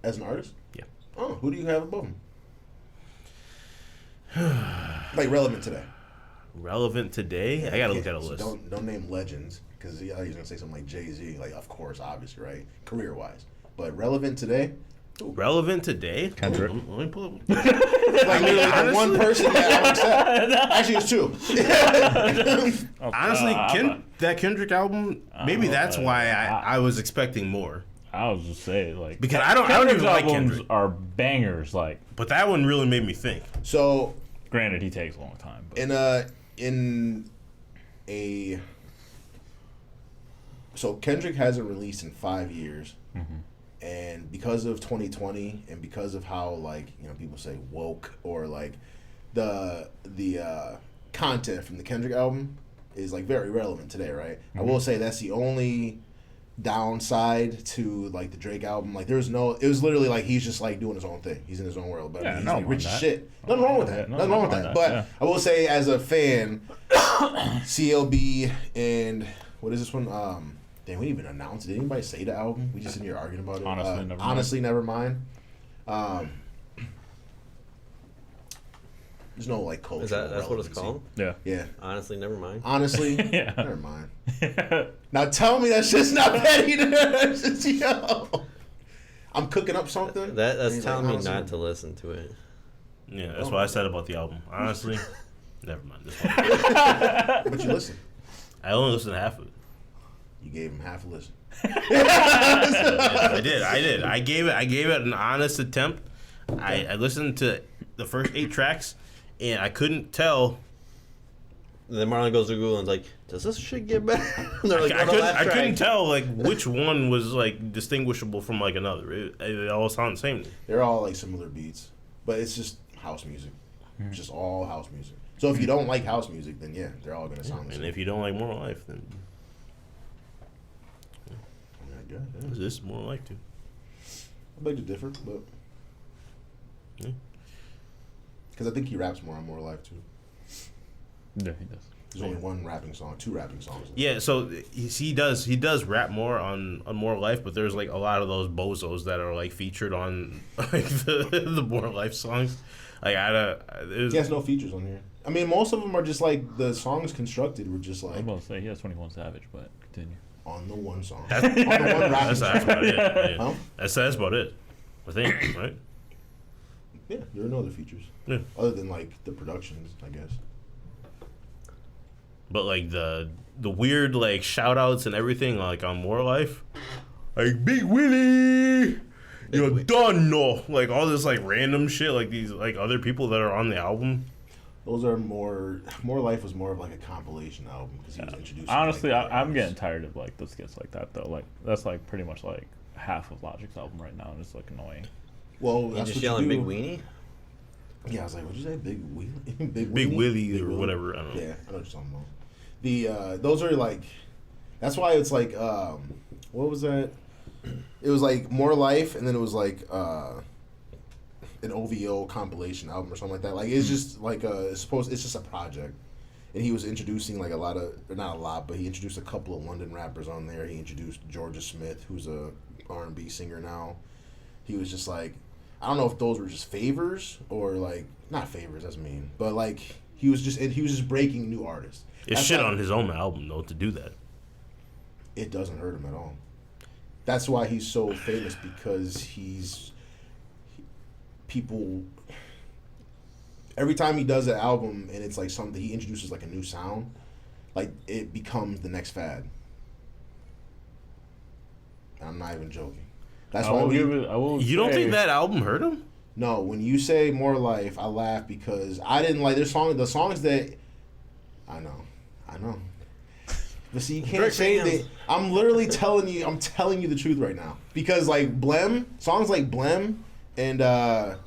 As an artist? Yeah. Oh, who do you have above him? Like relevant today. Relevant today? I gotta look at a So list. don't name legends because he's gonna say something like Jay-Z. Like, of course, obviously, right? Career wise, but relevant today. Relevant today? Kendrick. Let me pull up. Like literally the one person that I would accept. Actually, it's 2. Honestly, that Kendrick album, maybe that's why I was expecting more. I was just saying, like, Because I don't Kendrick's even like albums Kendrick. are bangers. Like, But that one really made me think. So granted, he takes a long time. But so Kendrick hasn't released in 5 years. And because of 2020 and because of how, like, people say woke or like the content from the Kendrick album is like very relevant today, right? I will say that's the only downside to like the Drake album. Like it was literally like he's just like doing his own thing. He's in his own world, but Yeah, he's nothing like rich wrong as with shit. Nothing wrong with that. Nothing wrong with that. But yeah. I will say as a fan, CLB and what is this one? Damn, we didn't even announce it. Did anybody say the album? We just sitting here arguing about it. Honestly, never Never Mind. There's no like culture. That's what it's called? Yeah. Yeah. Honestly, never mind. Honestly, Yeah. never mind. Now tell me that shit's not petty. That's just, yo. I'm cooking up something. That's telling me honestly, not to listen to it. Yeah, that's what I said about the album. Honestly, never mind. This one. But you listen. I only listened to half of it. You gave him half a listen. Yeah, I did. I gave it an honest attempt. I listened to the first 8 tracks, and I couldn't tell. And then Marlon goes to Google and is like, "Does this shit get better?" And they're like, I couldn't tell like which one was like distinguishable from like another. It all sounded the same. They're all like similar beats, but it's just house music. It's just all house music. So if you don't like house music, then yeah, they're all gonna sound the And same. if you don't like Moral Life, then Yeah, this is Moral Life too. I beg to differ, but Yeah. because I think he raps more on More Life too. Yeah, he does. There's only one rapping song, 2 rapping songs. Yeah, so he does rap more on More Life, but there's like a lot of those bozos that are like featured on like the More Life songs. Like He has no features on here. I mean, most of them are just like the songs constructed were just I like was about to say he has 21 Savage, but continue. on the one song. That's, on the one rapping that's song. about it. Yeah. Huh? That's about it. I think, right? Yeah, there are no other features. Yeah. Other than like the productions, I guess. But like the weird like shout outs and everything like on More Life, like Big Willie, you're done, no, like all this like random shit, like these like other people that are on the album. Those are more Life was more of like a compilation album because he was introduced. Honestly, like, I'm getting tired of like the skits like that though. Like that's like pretty much like half of Logic's album right now, and it's like annoying. Well, You that's just what yelling you Big do. Weenie? Yeah, I was like, what'd you say, Big Wheelie? Big Weenie? Willie Big or Willie? whatever. I don't know. Yeah, I know what you're talking about. The those are like, that's why it's like, what was that? It was like More Life, and then it was like an OVO compilation album or something like that. Like it's just like it's just a project, and he was introducing like a lot of, or not a lot, but he introduced a couple of London rappers on there. He introduced Georgia Smith, who's a R&B singer now. He was just like, I don't know if those were just favors or like not favors. That's mean, but like he was just breaking new artists. It's That's shit not- on his own album though to do that. It doesn't hurt him at all. That's why he's so famous, because people. Every time he does an album and it's like something, he introduces like a new sound, like it becomes the next fad. I'm not even joking. That's I why will we, give it. I will. You don't say- think that album hurt him? No, when you say More Life, I laugh because I didn't like the songs that I know. But see, you can't Drake say fans. that. I'm literally telling you the truth right now. Because like songs like Blem and it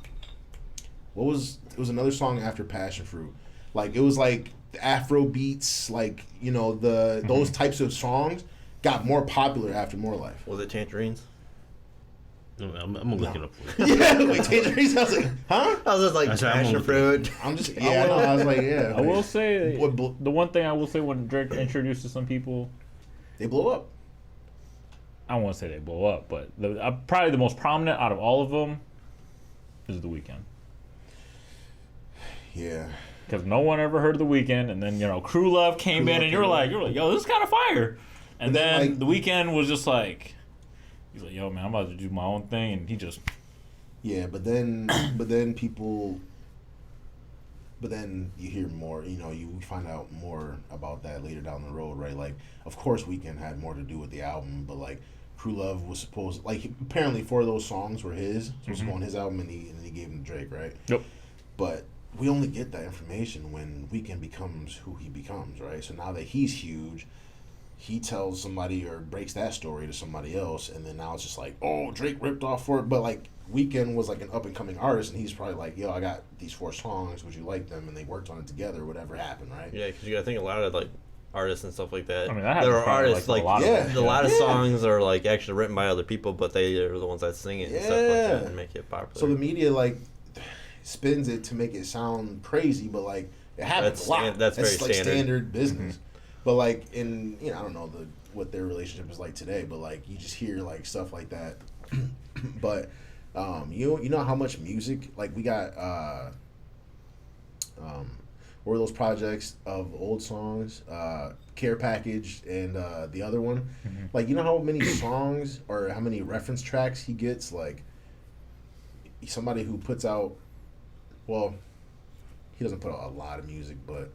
was another song after Passion Fruit. Like it was like the Afro beats, like, you know, those types of songs got more popular after More Life. Was it Tangerines? I'm gonna look it up for you. Yeah, wait, Tangerines. I was like, huh? I was just like, I said, I'm passion gonna fruit. I'm just, yeah, no, I was like, yeah. I will say What the one thing I will say when Drake introduces some people, They blow up. I don't want to say they blow up, but probably the most prominent out of all of them is The Weeknd. Yeah. Because no one ever heard of The Weeknd, and then Crew Love came Crew in, Love and you're like, yo, this is kind of fire. And But then, then like- The Weeknd was just like, he's like, yo, man, I'm about to do my own thing, and he just. Yeah, but then you hear more, you find out more about that later down the road, right? Like, of course, Weeknd had more to do with the album, but like, Crew Love was supposed, like, apparently 4 of those songs were supposed to go on his album, and he gave them to Drake, right? Yep. But we only get that information when Weeknd becomes who he becomes, right? So now that he's huge, he tells somebody or breaks that story to somebody else, and then now it's just like, oh, Drake ripped off for it. But like, Weeknd was like an up and coming artist, and he's probably like, yo, I got these 4 songs, would you like them? And they worked on it together, whatever happened, right? Yeah, because you gotta think a lot of like artists and stuff like that. I mean, that there happens are probably, artists like, like a lot of Yeah. them. a lot of Yeah. songs are like actually written by other people, but they are the ones that sing it and stuff like Yeah. that and make it popular. So the media like spins it to make it sound crazy, but like It happens a lot. That's very like standard. standard business. But like in I don't know what their relationship is like today, but like you just hear like stuff like that. But you know how much music like we got what were those projects of old songs, Care Package and the other one, like you know how many songs or how many reference tracks he gets, like somebody who puts out, well, he doesn't put out a lot of music, but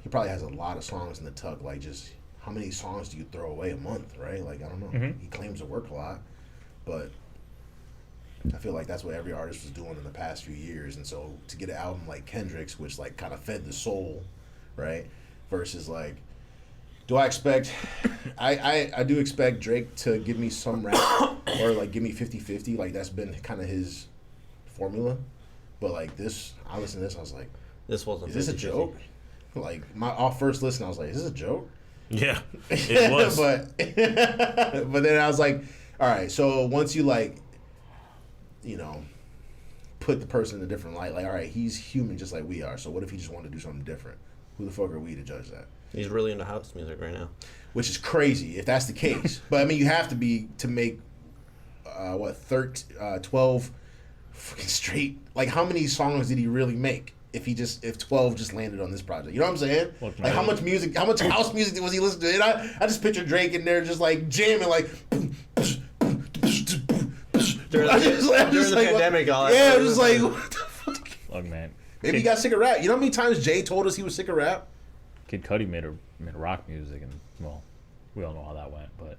he probably has a lot of songs in the tuck. Like, just how many songs do you throw away a month, right? Like, I don't know. He claims to work a lot, but I feel like that's what every artist was doing in the past few years. And so to get an album like Kendrick's, which like kind of fed the soul, right? Versus like, do I expect, I do expect Drake to give me some rap or like give me 50-50. Like that's been kind of his formula. But like this, I listened to this, I was like, This wasn't. is this a 50-50. joke? Like off first listen, I was like, is this a joke? Yeah, it was. but then I was like, all right, so once you like, you know, put the person in a different light, like, all right, he's human just like we are. So what if he just wanted to do something different? Who the fuck are we to judge that? He's really into house music right now. Which is crazy if that's the case. But I mean, you have to be to make 12 fucking straight. Like, how many songs did he really make? If 12 just landed on this project, you know what I'm saying? Well, like how much house music was he listening to? And I just picture Drake in there just like jamming like. During the pandemic, all that. Yeah, just like what the fuck? Look, man. Maybe he got sick of rap. You know how many times Jay told us he was sick of rap? Kid Cudi made rock music, and well, we all know how that went, but.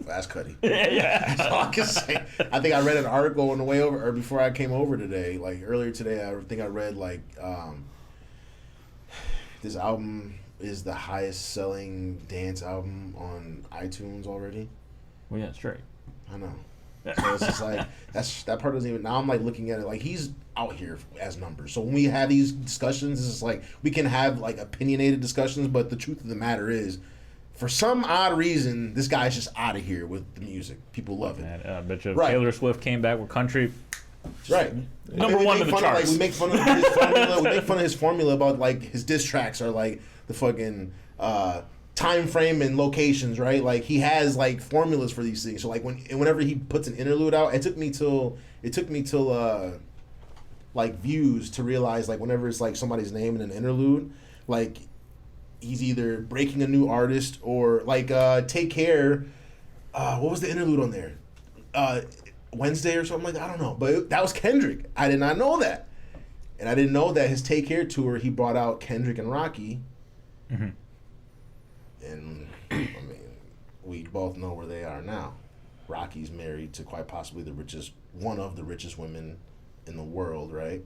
That's Cudi. Yeah. That's all I can say. I think I read an article on the way over, or before I came over today, like earlier today. I think I read like this album is the highest selling dance album on iTunes already. Well, yeah, straight. I know. So it's just like that part doesn't even. Now I'm like looking at it like he's out here as numbers. So when we have these discussions, it's just like we can have like opinionated discussions, but the truth of the matter is, for some odd reason, this guy's just out of here with the music. People love it. Man, I bet you if Right. Taylor Swift came back with country, Right. Number one in the charts. We make fun of his formula. We make fun of his formula about like his diss tracks are like the fucking time frame and locations, right? Like he has like formulas for these things. So like whenever he puts an interlude out, it took me till like views to realize like whenever it's like somebody's name in an interlude, like he's either breaking a new artist or like Take Care. What was the interlude on there? Wednesday or something like that. I don't know, but that was Kendrick. I did not know that, and I didn't know that his Take Care tour he brought out Kendrick and Rocky. Mm-hmm. And I mean, we both know where they are now. Rocky's married to quite possibly one of the richest women in the world, right?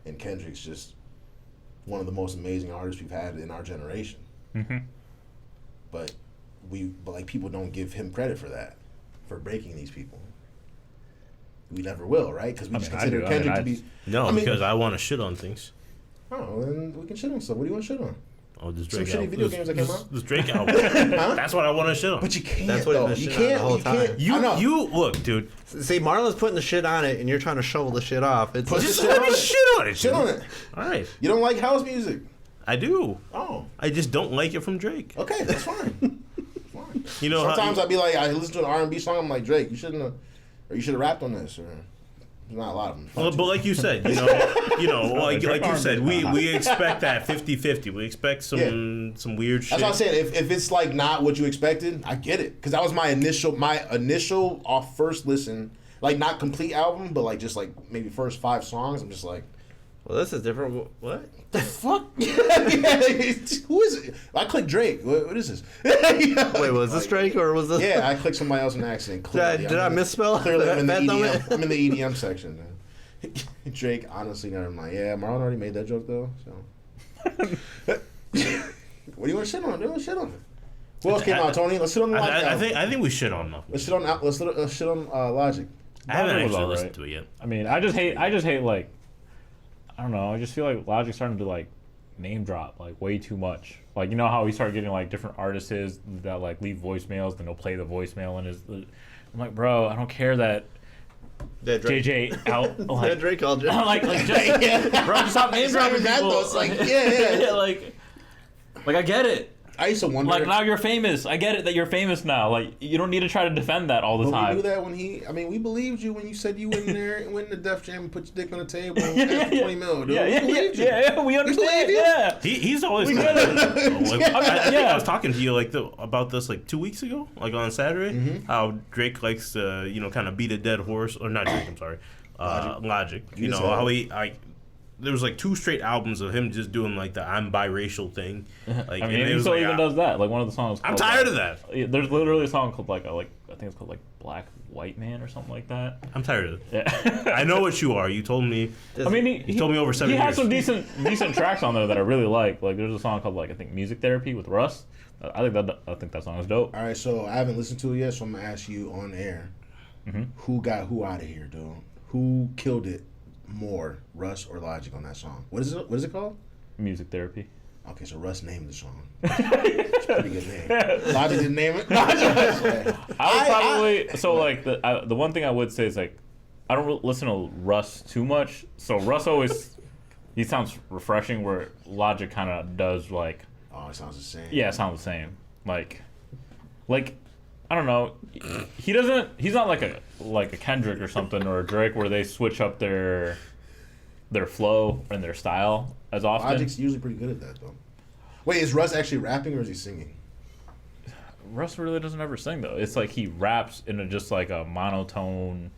And Kendrick's just one of the most amazing artists we've had in our generation. Mm-hmm. But like people don't give him credit for that, for breaking these people. We never will, right? Because we just consider Kendrick to be. No, because I want to shit on things. Oh, then we can shit on stuff. What do you want to shit on? Oh, this Some Drake shitty album. video games that came out? This Drake album. Huh? That's what I want to shit on. But you can't. That's what though. he's You been shitting on can't. the whole You can't. time. I know. You look, dude. See, Marlon's putting the shit on it, and you're trying to shovel the shit off. It's Put Just shit let on me it. shit on it. Shit dude. on it. All right. You don't like house music? I do. Oh, I just don't like it from Drake. okay, that's fine. Fine. You know, Sometimes how, I'd be like, I listen to an R&B song, I'm like, Drake, you shouldn't have, or you should have rapped on this, or there's not a lot of them. but like you said, like you said, we expect that 50-50. We expect some weird shit. That's what I'm saying. If it's like not what you expected, I get it, because that was my initial off first listen, like not complete album, but like just like maybe first 5 songs. I'm just like, well, this is different. What? the fuck? Who is it? I clicked Drake. What is this? Wait, was this Drake or was this? Yeah, I clicked somebody else in accident. Did I misspell? Clearly, I'm in the Fat Dummy? EDM. I'm in the EDM section. Man. Drake, honestly, never mind. Yeah, Marlon already made that joke though. So, what do you want to shit on? Do you want to shit on? What else came out, Tony? Let's shit on the Logic. I think we shit on them. Let's shit on. Let's shit on Logic. I haven't Logic was actually alright. listened to it yet. I mean, I just hate like, I don't know. I just feel like Logic's starting to like name drop like way too much. Like, you know how he started getting like different artists that like leave voicemails, then he'll play the voicemail and I'm like, bro, I don't care that Dead Drake. JJ out. Dead Like, Drake called you. like just, bro, just stop name It's not dropping even that, people. though. It's like, yeah. like I get it. I used to wonder. Like now you're famous. I get it that you're famous now. Like you don't need to try to defend that all the But we time. knew that when we believed you when you said you went in there and went in the Def Jam and put your dick on the table and asked for 20 mil, dude. We believed you. We understand. believe you. Yeah. He's always We like, get it. I think Yeah. I was talking to you about this like 2 weeks ago, like on Saturday. Mm-hmm. How Drake likes to kind of beat a dead horse, or not Drake. I'm sorry, Logic. You know said how it. there was like 2 straight albums of him just doing like the I'm biracial thing. Like, I mean, and it he was still like, even does that. Like one of the songs. I'm called, tired of that. There's literally a song called I think it's called like Black White Man or something like that. I'm tired of it. Yeah. I know what you are. You told me. I mean, You told me over 7 He years. has some decent tracks on there that I really like. Like there's a song called I think Music Therapy with Russ. I think that song is dope. All right, so I haven't listened to it yet, so I'm gonna ask you on air. Mm-hmm. Who got who out of here, dude? Who killed it more, Russ or Logic on that song? What is it called? Music Therapy. Okay, so Russ named the song. It's a pretty good name. Logic didn't name it. Yeah. I would probably the one thing I would say is like I don't listen to Russ too much. So Russ always he sounds refreshing, where Logic kind of does like Oh, it sounds the same. yeah, it sounds the same. Like I don't know. He's not like a Kendrick or something or a Drake where they switch up their flow and their style as often. Logic's usually pretty good at that, though. Wait, is Russ actually rapping or is he singing? Russ really doesn't ever sing though. It's like he raps in just like a monotone.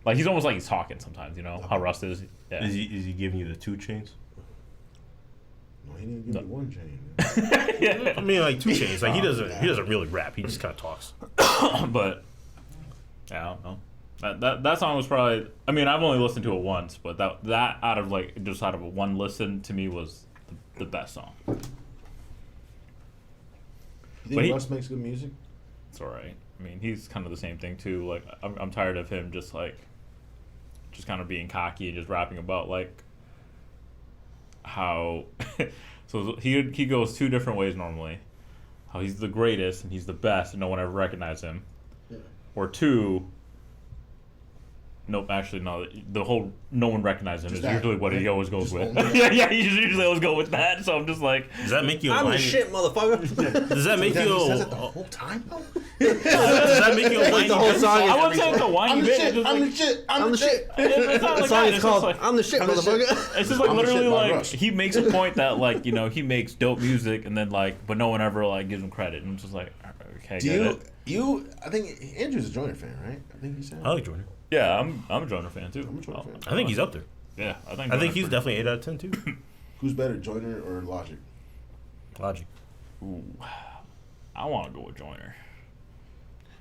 Like he's almost like he's talking sometimes. You know how Russ is. Yeah. Is he giving you the 2 chains? No, he didn't give me one chain. Yeah. I mean, like 2 chains. Like he doesn't really rap. He just kind of talks. But yeah, I don't know. That song was probably. I mean, I've only listened to it once, but that out of a one listen to me was the best song. You But think Russ makes good music? It's alright. I mean, he's kind of the same thing too. Like I'm tired of him just kind of being cocky and just rapping about like how. So he goes 2 different ways normally. How he's the greatest and he's the best and no one ever recognized him. Yeah. Or 2. Nope, actually no. The whole no one recognized him Just is that, usually what he right? always goes Just with. own that. yeah, he usually always go with that. So I'm just like, Does that make you? I'm the whiny? shit, motherfucker. Does that make Damn, you? he says it the whole time, though? Does that make you? A whiny the whole bitch? song is I wouldn't say it's a whiny I'm the bit. shit. It's just I'm like, the shit. I'm the shit. it's not The like song that. is It's called just like, I'm the shit, I'm the shit. motherfucker. it's just like I'm the literally shit by like Russ. he makes a point that like he makes dope music and then like but no one ever like gives him credit and I'm just like okay. I think Andrew's a Joyner fan, right? I think he said. I like Jordan. Yeah, I'm a Joyner fan too. I'm a Joyner fan. I think he's up there. Yeah, I think He's Joyner's definitely 8 out of 10 too. Who's better, Joyner or Logic? Logic. pretty- Ooh, I want to go with Joyner.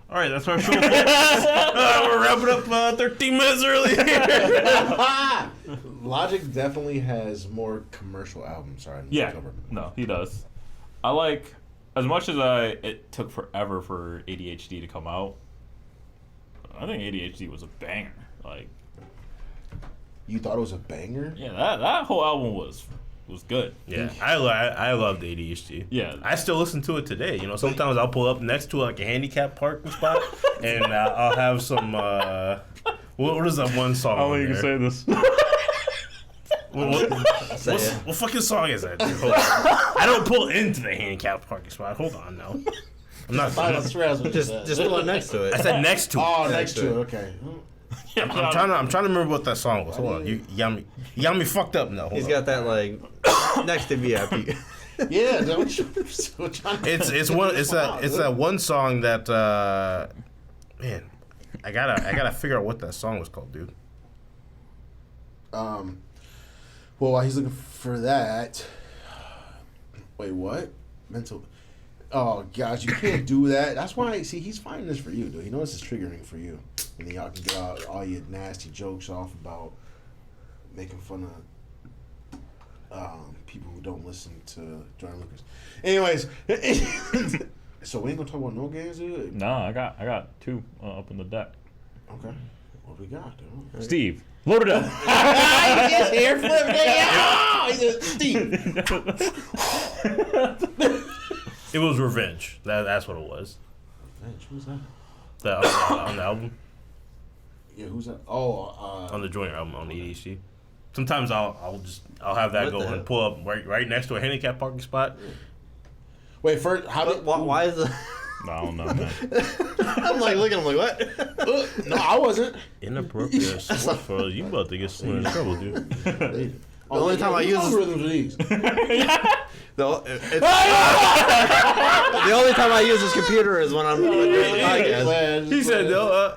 All right, that's our show. We're wrapping up 13 minutes early. Logic definitely has more commercial albums. Sorry. Yeah, no, he does. I like as much as it took forever for ADHD to come out. I think ADHD was a banger. Like, You thought it was a banger? yeah, that whole album was good. Yeah, I loved ADHD. Yeah. I still listen to it today. You know, sometimes I'll pull up next to like a handicap parking spot, and I'll have some. What is that one song? I don't on think you can there? say this. What fucking song is that? Dude? Hold on. I don't pull into the handicap parking spot. Hold on now. I'm not. I swear that's what you said. Just pull it next to it. I said next to it. Oh, next to it. Okay. I'm trying to remember what that song was. Hold on. You got me fucked up now. Hold He's on. got that like next to VIP. Yeah, don't you? It's that one song that man, I gotta figure out what that song was called, dude. Well, while he's looking for that, wait, what? Mental. Oh gosh, you can't do that. That's why. See, he's finding this for you, dude. He knows it's triggering for you, and then y'all can get all your nasty jokes off about making fun of people who don't listen to Jordan Lucas. Anyways, so we ain't gonna talk about no games, dude. No, I got 2 up in the deck. Okay, what we got, dude? Steve, load it up. His hair flipped. Oh, he's a Steve. It was Revenge. That's what it was. Man, who's that? That on the album. Yeah, who's that? Oh, on the Joint album on ADHD. Sometimes I'll have that What go the and hell? pull up right next to a handicap parking spot. wait, first, how did? Why is it? I don't know, man. I'm like looking. I'm like, what? No, I wasn't. Inappropriate sports for you about to get someone in trouble, dude. The only time I use this, algorithms are these. the only time I use this computer is when I'm doing the podcast. He said no.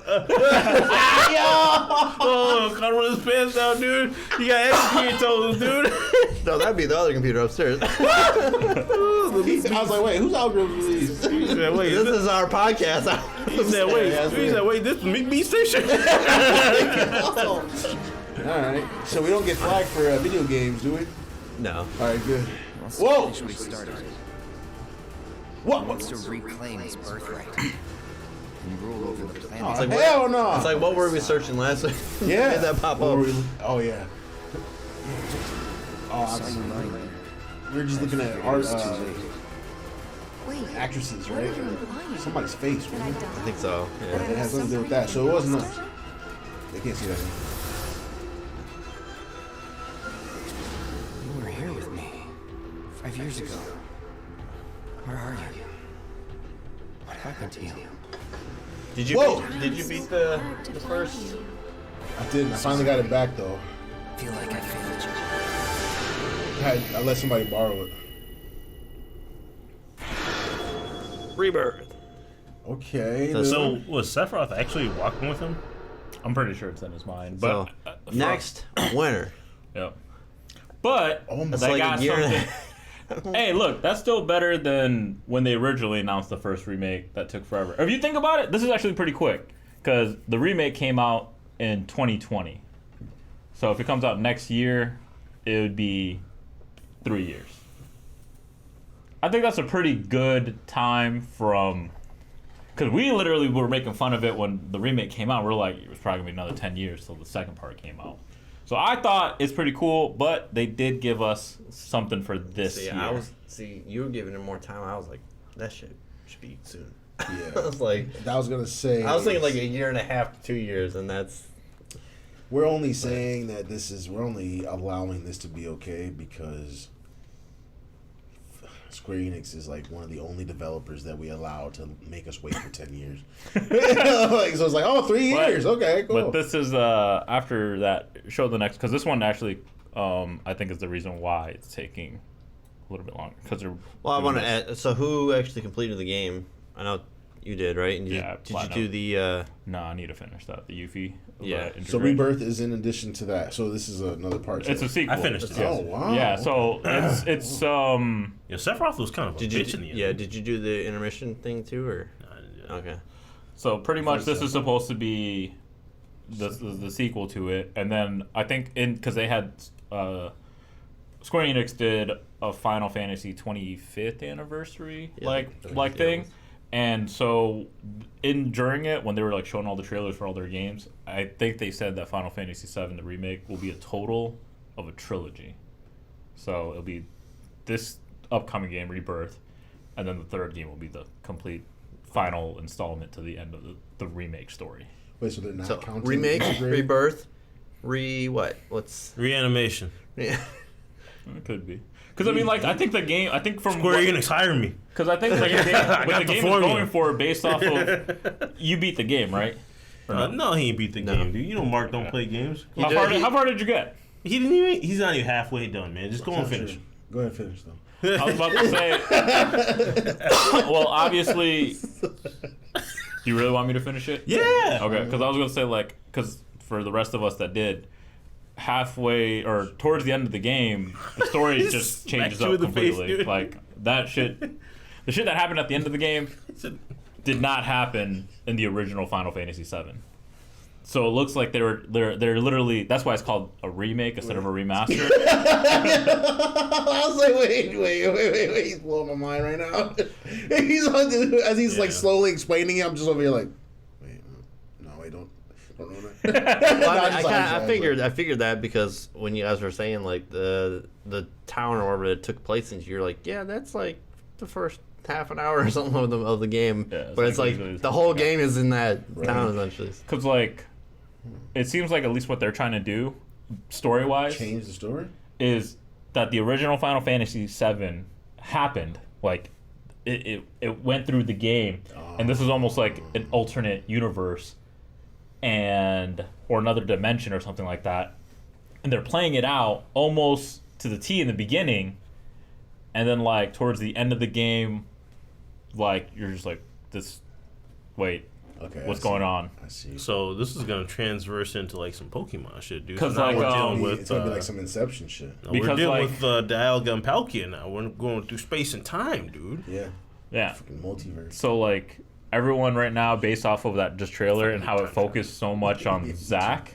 Oh, cut one of his pants down, dude. You got extra toes, dude. No, that'd be the other computer upstairs. I was like, wait, whose algorithms are these? He said, wait. This is our podcast. He said, wait. He said, wait. This is McBee station. All right, so we don't get flagged for video games, do we? No. All right, good. Whoa! Officially started. What? Wants to reclaim his birthright and rule over the planet. Oh, like, hell no! It's like, what were we searching last week? yeah. Made that pop What up. were we- oh yeah. Oh, Saw you lying there. we were just looking at art, It's too late. Wait, actresses, what are right? you implying? Somebody's face. That I Right? died? I think so. But Yeah. it has nothing to do with that, so it wasn't us. They can't see that. You were here with me 5 years ago. Where are you? What happened to you? Did you Whoa! Did you beat the first? I didn't. I finally got it back though. Feel like I failed you. I let somebody borrow it. Rebirth. Okay. So was Sephiroth actually walking with him? I'm pretty sure it's in his mind. So But next winner. Yep. But Oh my- That's they like got a year and a something. Hey, look, that's still better than when they originally announced the first remake that took forever. If you think about it, this is actually pretty quick because the remake came out in 2020. So if it comes out next year, it would be 3 years. I think that's a pretty good time from. Because we literally were making fun of it when the remake came out. We're like, it was probably going to be another 10 years till the second part came out. So I thought it's pretty cool, but they did give us something for this year. You were giving him more time. I was like, that shit should be soon. Yeah. I was like, I was gonna say. I was thinking like a year and a half to 2 years, and that's We're only saying that we're only allowing this to be okay because Square Enix is like one of the only developers that we allow to make us wait for 10 years. Like, so it's like, oh, 3 years. Okay, cool. But this is after that. Show the next because this one actually, I think is the reason why it's taking a little bit longer because they're. well. I doing want to this- add. So who actually completed the game? I know you did, right? And Yeah, did you platinum. do the? No, I need to finish that. The Yuffie. Yeah. So Rebirth is in addition to that. So this is another part. It's a sequel. I finished it. Oh wow. Yeah, so it's Yeah, Sephiroth was kind of a Did bitch you? in the end. Yeah. Did you do the intermission thing too, or? I didn't do that. Okay. So pretty much this is supposed to be the sequel to it, and then I think because they had Square Enix did a Final Fantasy 25th anniversary Yeah, like yeah, thing, it was. and so during it when they were like showing all the trailers for all their games, I think they said that Final Fantasy 7 the remake will be a total of a trilogy. So it'll be this upcoming game Rebirth, and then the third game will be the complete final installment to the end of the remake story. Wait, so they're not So counting remake, integrate? rebirth, what? What's? Reanimation. Yeah. It could be. Because, I mean, like, I think the game, I think from. Square Enix hired me. Because I think the game, I what got the the game is formula. going for based off of. You beat the game, right? Or no? No, he ain't beat the No. game, dude. You know Mark don't play games. How far did you get? He didn't even. He's not even halfway done, man. Just go and Not finish. true. Go ahead and finish though. I was about to say. Well, obviously. Do you really want me to finish it? Yeah. Okay, because I was going to say, like, because for the rest of us that did, halfway or towards the end of the game, the story He just smacked changes you up in the face, completely. dude. Like, that shit. The shit that happened at the end of the game did not happen in the original Final Fantasy VII. So it looks like they're literally. That's why it's called a remake instead of a remaster. I was like, wait, he's blowing my mind right now. He's on as he's like Yeah. slowly explaining it. I'm just over here like, wait, no, wait, don't ruin it. Well, No, I, I'm sorry, I I'm figured that because when you guys were saying like the town or whatever that took place in, you're like, yeah, that's like the first half an hour or something of the game. Yeah, it's but it's like like literally- the whole game is in that town essentially. Because, like, it seems like at least what they're trying to do, story wise, Change the story. is that the original Final Fantasy VII happened. Like it went through the game, and this is almost like an alternate universe, or another dimension or something like that. And they're playing it out almost to the T in the beginning, and then like towards the end of the game, like you're just like this. Wait, Okay. what's going on? I see. So this is gonna transverse into like some Pokemon shit, dude. 'Cause, So now like, we're dealing It's with gonna be like some Inception shit. we're Because, dealing like- with Dialga and Palkia now. We're going through space and time, dude. Yeah. Yeah. Fucking multiverse. So like everyone right now, based off of that just trailer and how it focused so much on Zack,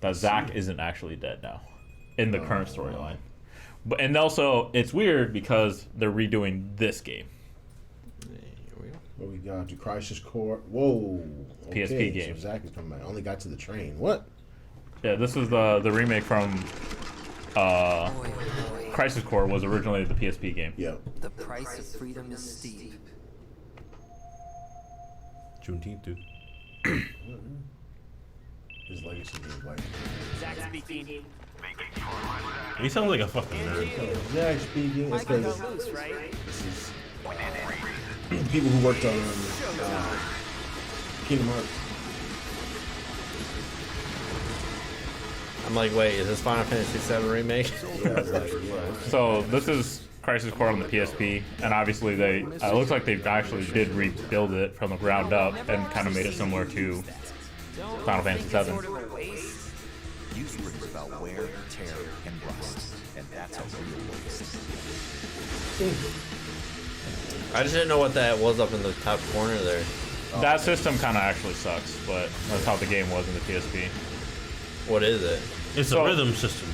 that Zack isn't actually dead now in the current storyline. But and also it's weird because they're redoing this game. What we got? The Crisis Core. Whoa. Okay, PSP game. So Zach is coming back. I only got to the train. What? Yeah, this is the remake from Boy, oh boy. Crisis Core was originally the PSP game. Yo. The price of freedom is steep. Juneteenth, dude. His legacy is like. He sounds like a fucking nerd. Zach speaking. It's because this is people who worked on Kingdom Hearts. I'm like, wait, is this Final Fantasy VII remake? Yeah, it's like, yeah. So this is Crisis Core on the PSP, and obviously it looks like they actually did rebuild it from the ground up and kind of made it similar to Final Fantasy VII. Use brings about wear, tear, and rust, and that's a real waste. I just didn't know what that was up in the top corner there. That system kind of actually sucks, but that's how the game was in the PSP. What is it? It's So- a rhythm system.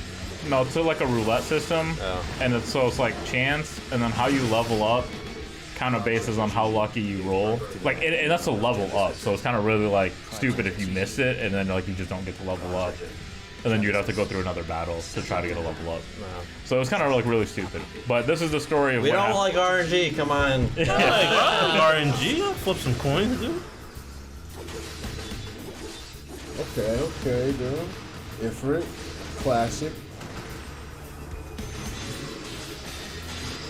No, it's like a roulette system, Oh. and it's like chance, and then how you level up kind of bases on how lucky you roll. Like, and that's a level up, so it's kind of really like stupid if you miss it, and then like you just don't get to level up, and then you'd have to go through another battle to try to get a level up. So it's kind of like really stupid. But this is the story of We what don't happened. like RNG, come on. Like, RNG, I'll flip some coins, dude. Okay, dude. Ifrit. Classic.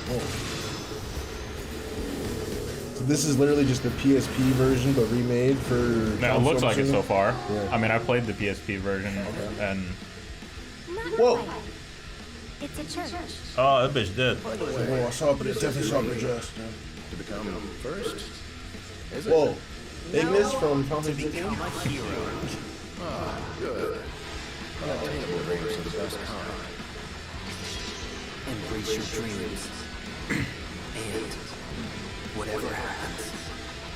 Oh. So this is literally just the PSP version, but remade for. Now, it looks like it so far. Yeah. I mean, I played the PSP version, and Whoa! It's a church. Oh, that bitch dead. Oh, I saw it, but it definitely saw it just. To become first, Whoa. Ignis from Final Fantasy become a hero. Ah, good. Unattainable dreams are the best kind. Embrace your dreams. And whatever happens,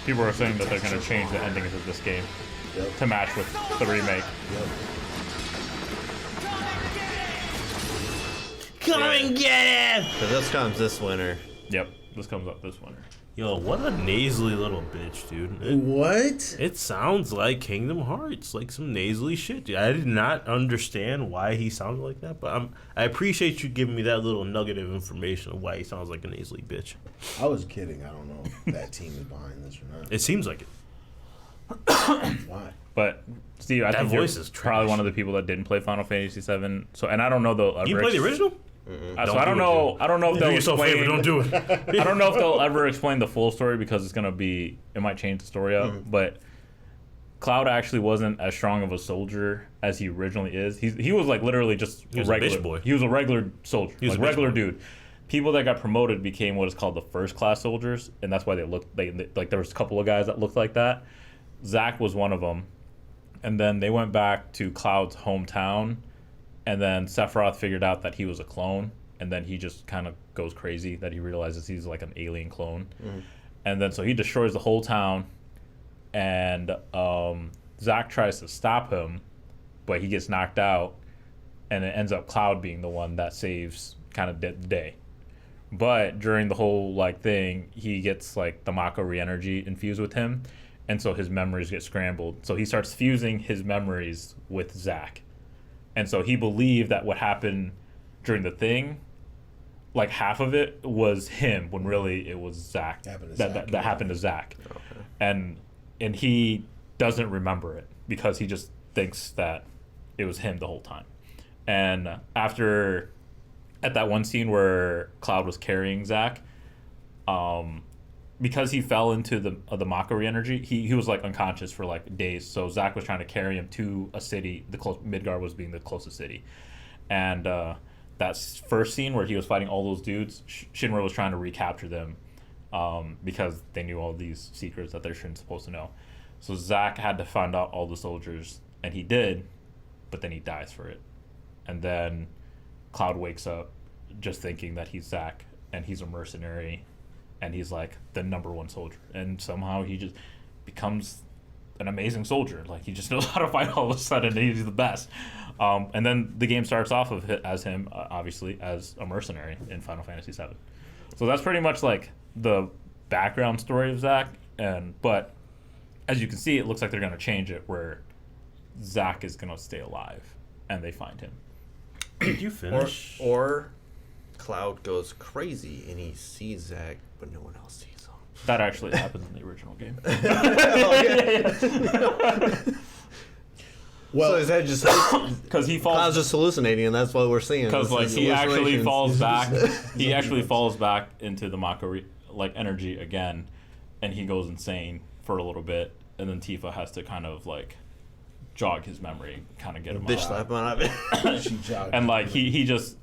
people are saying that they're going to change the endings of this game Yep. to match with the remake. Come and get it! So this comes this winter. Yep, this comes up this winter. Yo, what a nasally little bitch, dude. What? It sounds like Kingdom Hearts, like some nasally shit, dude. I did not understand why he sounded like that, but I appreciate you giving me that little nugget of information of why he sounds like a nasally bitch. I was kidding. I don't know if that team is behind this or not. It seems like it. Why? But Steve, I That think voice you're is probably trash. one of the people that didn't play Final Fantasy VII. So, and I don't know they'll ever. You play the original? So Don't I don't do it, know. dude. I don't know if Do they'll yourself a favor, explain. don't do it. I don't know if they'll ever explain the full story because it's gonna be. It might change the story up. But Cloud actually wasn't as strong of a soldier as he originally is. He was like literally just He was a regular bitch boy. He was a regular soldier, He was like a bitch regular boy. dude. People that got promoted became what is called the first class soldiers, and that's why they looked. They like there was a couple of guys that looked like that. Zack was one of them, and then they went back to Cloud's hometown, and then Sephiroth figured out that he was a clone, and then he just kind of goes crazy that he realizes he's like an alien clone, and then so he destroys the whole town, and Zack tries to stop him, but he gets knocked out, and it ends up Cloud being the one that saves kind of the day. But during the whole like thing, he gets like the Mako re-energy infused with him, and so his memories get scrambled. So he starts fusing his memories with Zack, and so he believed that what happened during the thing, like half of it was him, when really it was Zack. Happened to that Zack, that happened to Zack, and he doesn't remember it because he just thinks that it was him the whole time. And at that one scene where Cloud was carrying Zack, because he fell into the mockery energy, he was like unconscious for like days. So Zack was trying to carry him to a city. Midgard was being the closest city, and that first scene where he was fighting all those dudes, Shinra was trying to recapture them, because they knew all these secrets that they shouldn't supposed to know. So Zack had to find out all the soldiers, and he did, but then he dies for it. And then Cloud wakes up just thinking that he's Zack and he's a mercenary and he's like the number one soldier. And somehow he just becomes an amazing soldier. Like he just knows how to fight all of a sudden and he's the best. And then the game starts off of it as him, obviously, as a mercenary in Final Fantasy VII. So that's pretty much like the background story of Zack. But as you can see, it looks like they're going to change it where Zack is going to stay alive and they find him. Did you finish? Or Cloud goes crazy and he sees Zack, but no one else sees him. That actually happens in the original game. Well, so is that just because he falls? Cloud's just hallucinating, and that's what we're seeing. Because like he actually falls back. He actually falls back into the mockery like energy again, and he goes insane for a little bit, and then Tifa has to kind of like jog his memory, kind of get him bitch slap him out of it. And like he just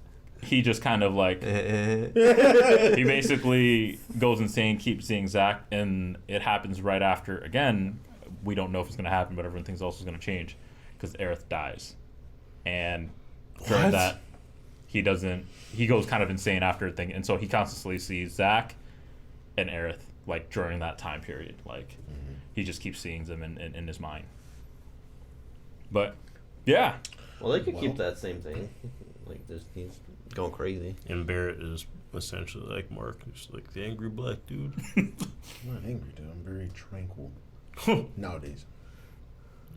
kind of like he basically goes insane, keeps seeing Zack, and it happens right after again. We don't know if it's gonna happen, but everyone thinks also is gonna change because Aerith dies, and during that he goes kind of insane after a thing, and so he constantly sees Zack and Aerith like during that time period, like he just keeps seeing them in his mind. But yeah, well, they could keep that same thing. Like, just he's going crazy. And Barrett is essentially like Mark, just like the angry black dude. I'm not angry, dude. I'm very tranquil nowadays.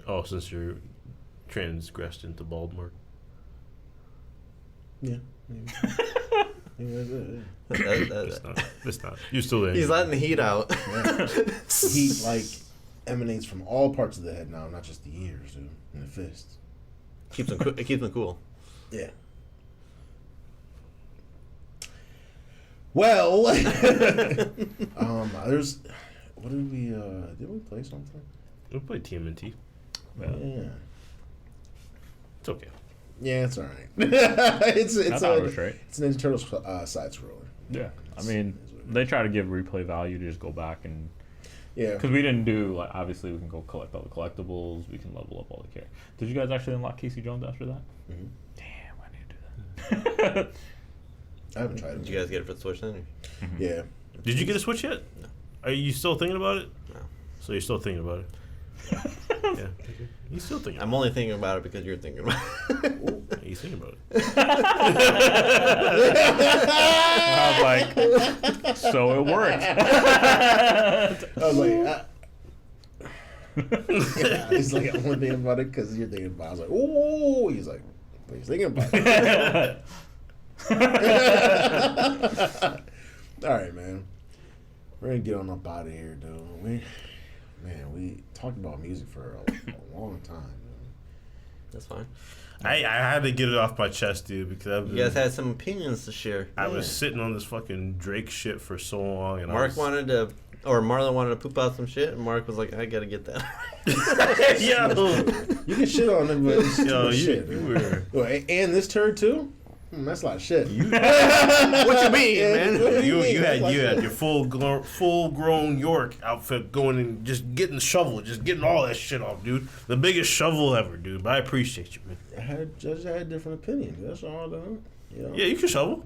Oh, since you're transgressed into bald Mark. Yeah. Maybe. Maybe that's it. It's not. You're still there. He's letting the heat out. Yeah. Heat like emanates from all parts of the head now, not just the ears, dude, and the fists. It keeps them cool. Yeah. Well, there's what did we play something? We played TMNT. Yeah. It's okay. Yeah, it's all right. it's I thought it was right. It's an Ninja Turtles side scroller. Yeah, I mean, they try to give replay value to just go back and yeah, because we didn't do like obviously we can go collect all the collectibles, we can level up all the characters. Did you guys actually unlock Casey Jones after that? Mm-hmm. Damn, I need to do that. I haven't tried it. Did you guys get it for the Switch then? Mm-hmm. Yeah. Did you get a Switch yet? No. Are you still thinking about it? No. So you're still thinking about it? Yeah. He's still thinking. I'm only thinking about it because you're thinking about it. Yeah, he's thinking about it. I was like, so it worked. I was like, yeah, he's like, I'm only thinking about it because you're thinking about it. I was like, oh, he's like, but he's thinking about it. All right, man. We're going to get on up out of here, dude. We talked about music for a long time, man. That's fine. I had to get it off my chest, dude, because You guys had some opinions to share. I was sitting on this fucking Drake shit for so long, and Marlon wanted to poop out some shit, and Mark was like, I gotta get that. You can shit on it, but it's Yo, shit. you were. Well, and this turd, too? That's a lot of shit. What you mean, man? You had your full grown York outfit going and just getting the shovel, just getting all that shit off, dude. The biggest shovel ever, dude. But I appreciate you, man. I had a different opinion. That's all, though. You know? Yeah, you can shovel.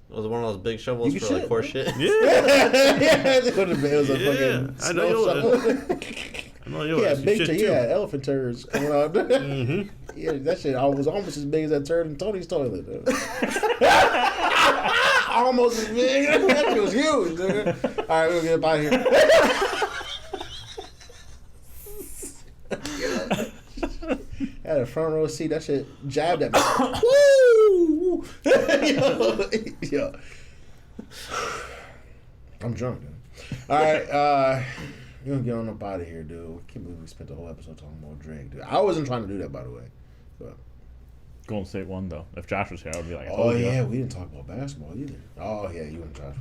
Was it one of those big shovels You for can like shit, horse shit? Yeah. It was a fucking I know snow you. shovel. I know you. Yeah, big shit turd. too. Yeah, elephant turds coming out. Mm-hmm. Yeah, that shit was almost as big as that turd in Tony's toilet. Dude. Almost as big. That shit was huge, dude. All right, we'll get up out of here. Had a front row seat. That shit jabbed at me. Woo! Yo. I'm drunk, dude. All right. You gonna get on up out of here, dude. I can't believe we spent the whole episode talking about Drake, dude. I wasn't trying to do that, by the way. But Golden State won though. If Josh was here, I would be like, oh yeah, we didn't talk about basketball either. Oh yeah, you and Josh.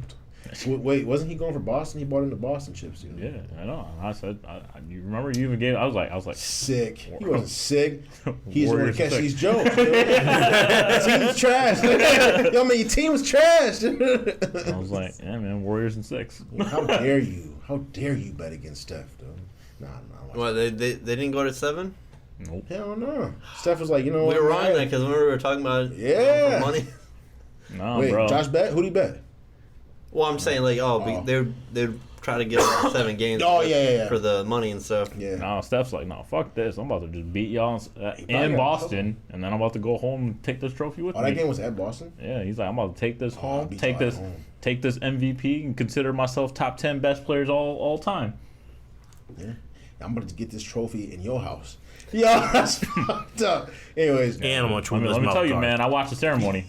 Wait, wasn't he going for Boston? He bought into Boston chips, dude. Yeah, I know. I said, you remember you even gave. I was like, sick. He wasn't sick. He's the one to Warriors catch sick. these jokes. Team was trash. Yo, man, your team was trash. I was like, yeah, man, Warriors in 6. How dare you? How dare you bet against Steph, dude? Nah. What, they didn't go to 7? Nope. Hell no. Steph was like, you know We what? were wrong then because when we were talking about Yeah. money. No, Wait, bro. Josh bet? Who'd he bet? Well, I'm saying like, they'd try to get 7 games. Oh, yeah. For the money and stuff. Yeah. No, Steph's like, no, fuck this. I'm about to just beat y'all probably in got Boston, and then I'm about to go home and take this trophy with Oh, me. that game was at Boston? Yeah, he's like, I'm about to take this home, beat take y'all at this, home. take this MVP, and consider myself top 10 best players all time. Yeah. I'm about to get this trophy in your house. Yo, that's fucked up. Anyways. And I'm gonna chew this Let me mouth tell you, guard. man, I watched the ceremony.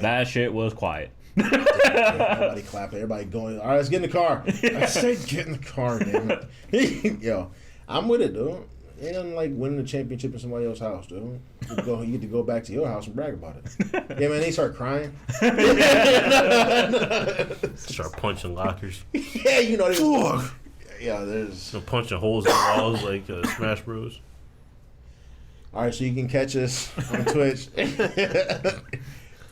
That shit was quiet. Everybody clapping, everybody going. All right, let's get in the car. I said get in the car, damn it. Yo, I'm with it, dude. Ain't nothing like winning the championship in somebody else's house, dude. You get to go back to your house and brag about it. Yeah, man, they start crying. Start punching lockers. Yeah, you know they. Yeah, there's. Punching holes in the walls like Smash Bros. All right, so you can catch us on Twitch.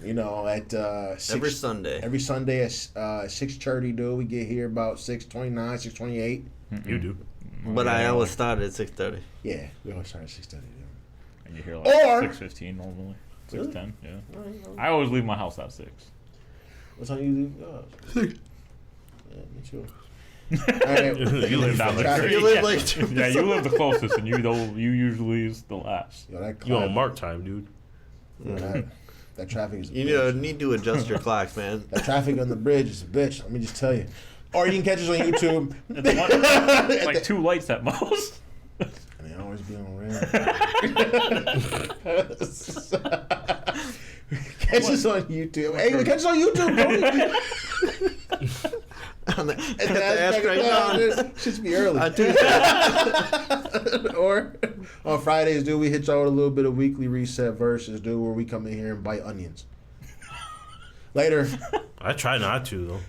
You know, at 6, Every Sunday. Every Sunday at 6:30, dude. We get here about 6:29, 6:28. You do. But I always started at 6:30. Yeah, we always start at 6:30. Dude. And you hear like Or- 6:15 normally, 6:10. Yeah, All right. I always leave my house at 6. What time you leave? Yeah, me too. All right. You live down the Traffic. street. You live like 2 Yeah, you live the closest, and you usually is the last. Yo, that You on clock- mark time, dude. that traffic is a You bitch. need to adjust your clocks, man. That traffic on the bridge is a bitch. Let me just tell you. Or you can catch us on YouTube. It's like 2 lights at most. And they always be on red. Catch us on YouTube. Hey, catch us on YouTube, bro. At the Ask Right Now. Should be early. On Tuesday. Or on Fridays, dude, we hit y'all with a little bit of weekly reset verses, dude, where we come in here and bite onions. Later. I try not to though.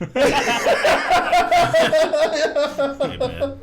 Hey, man.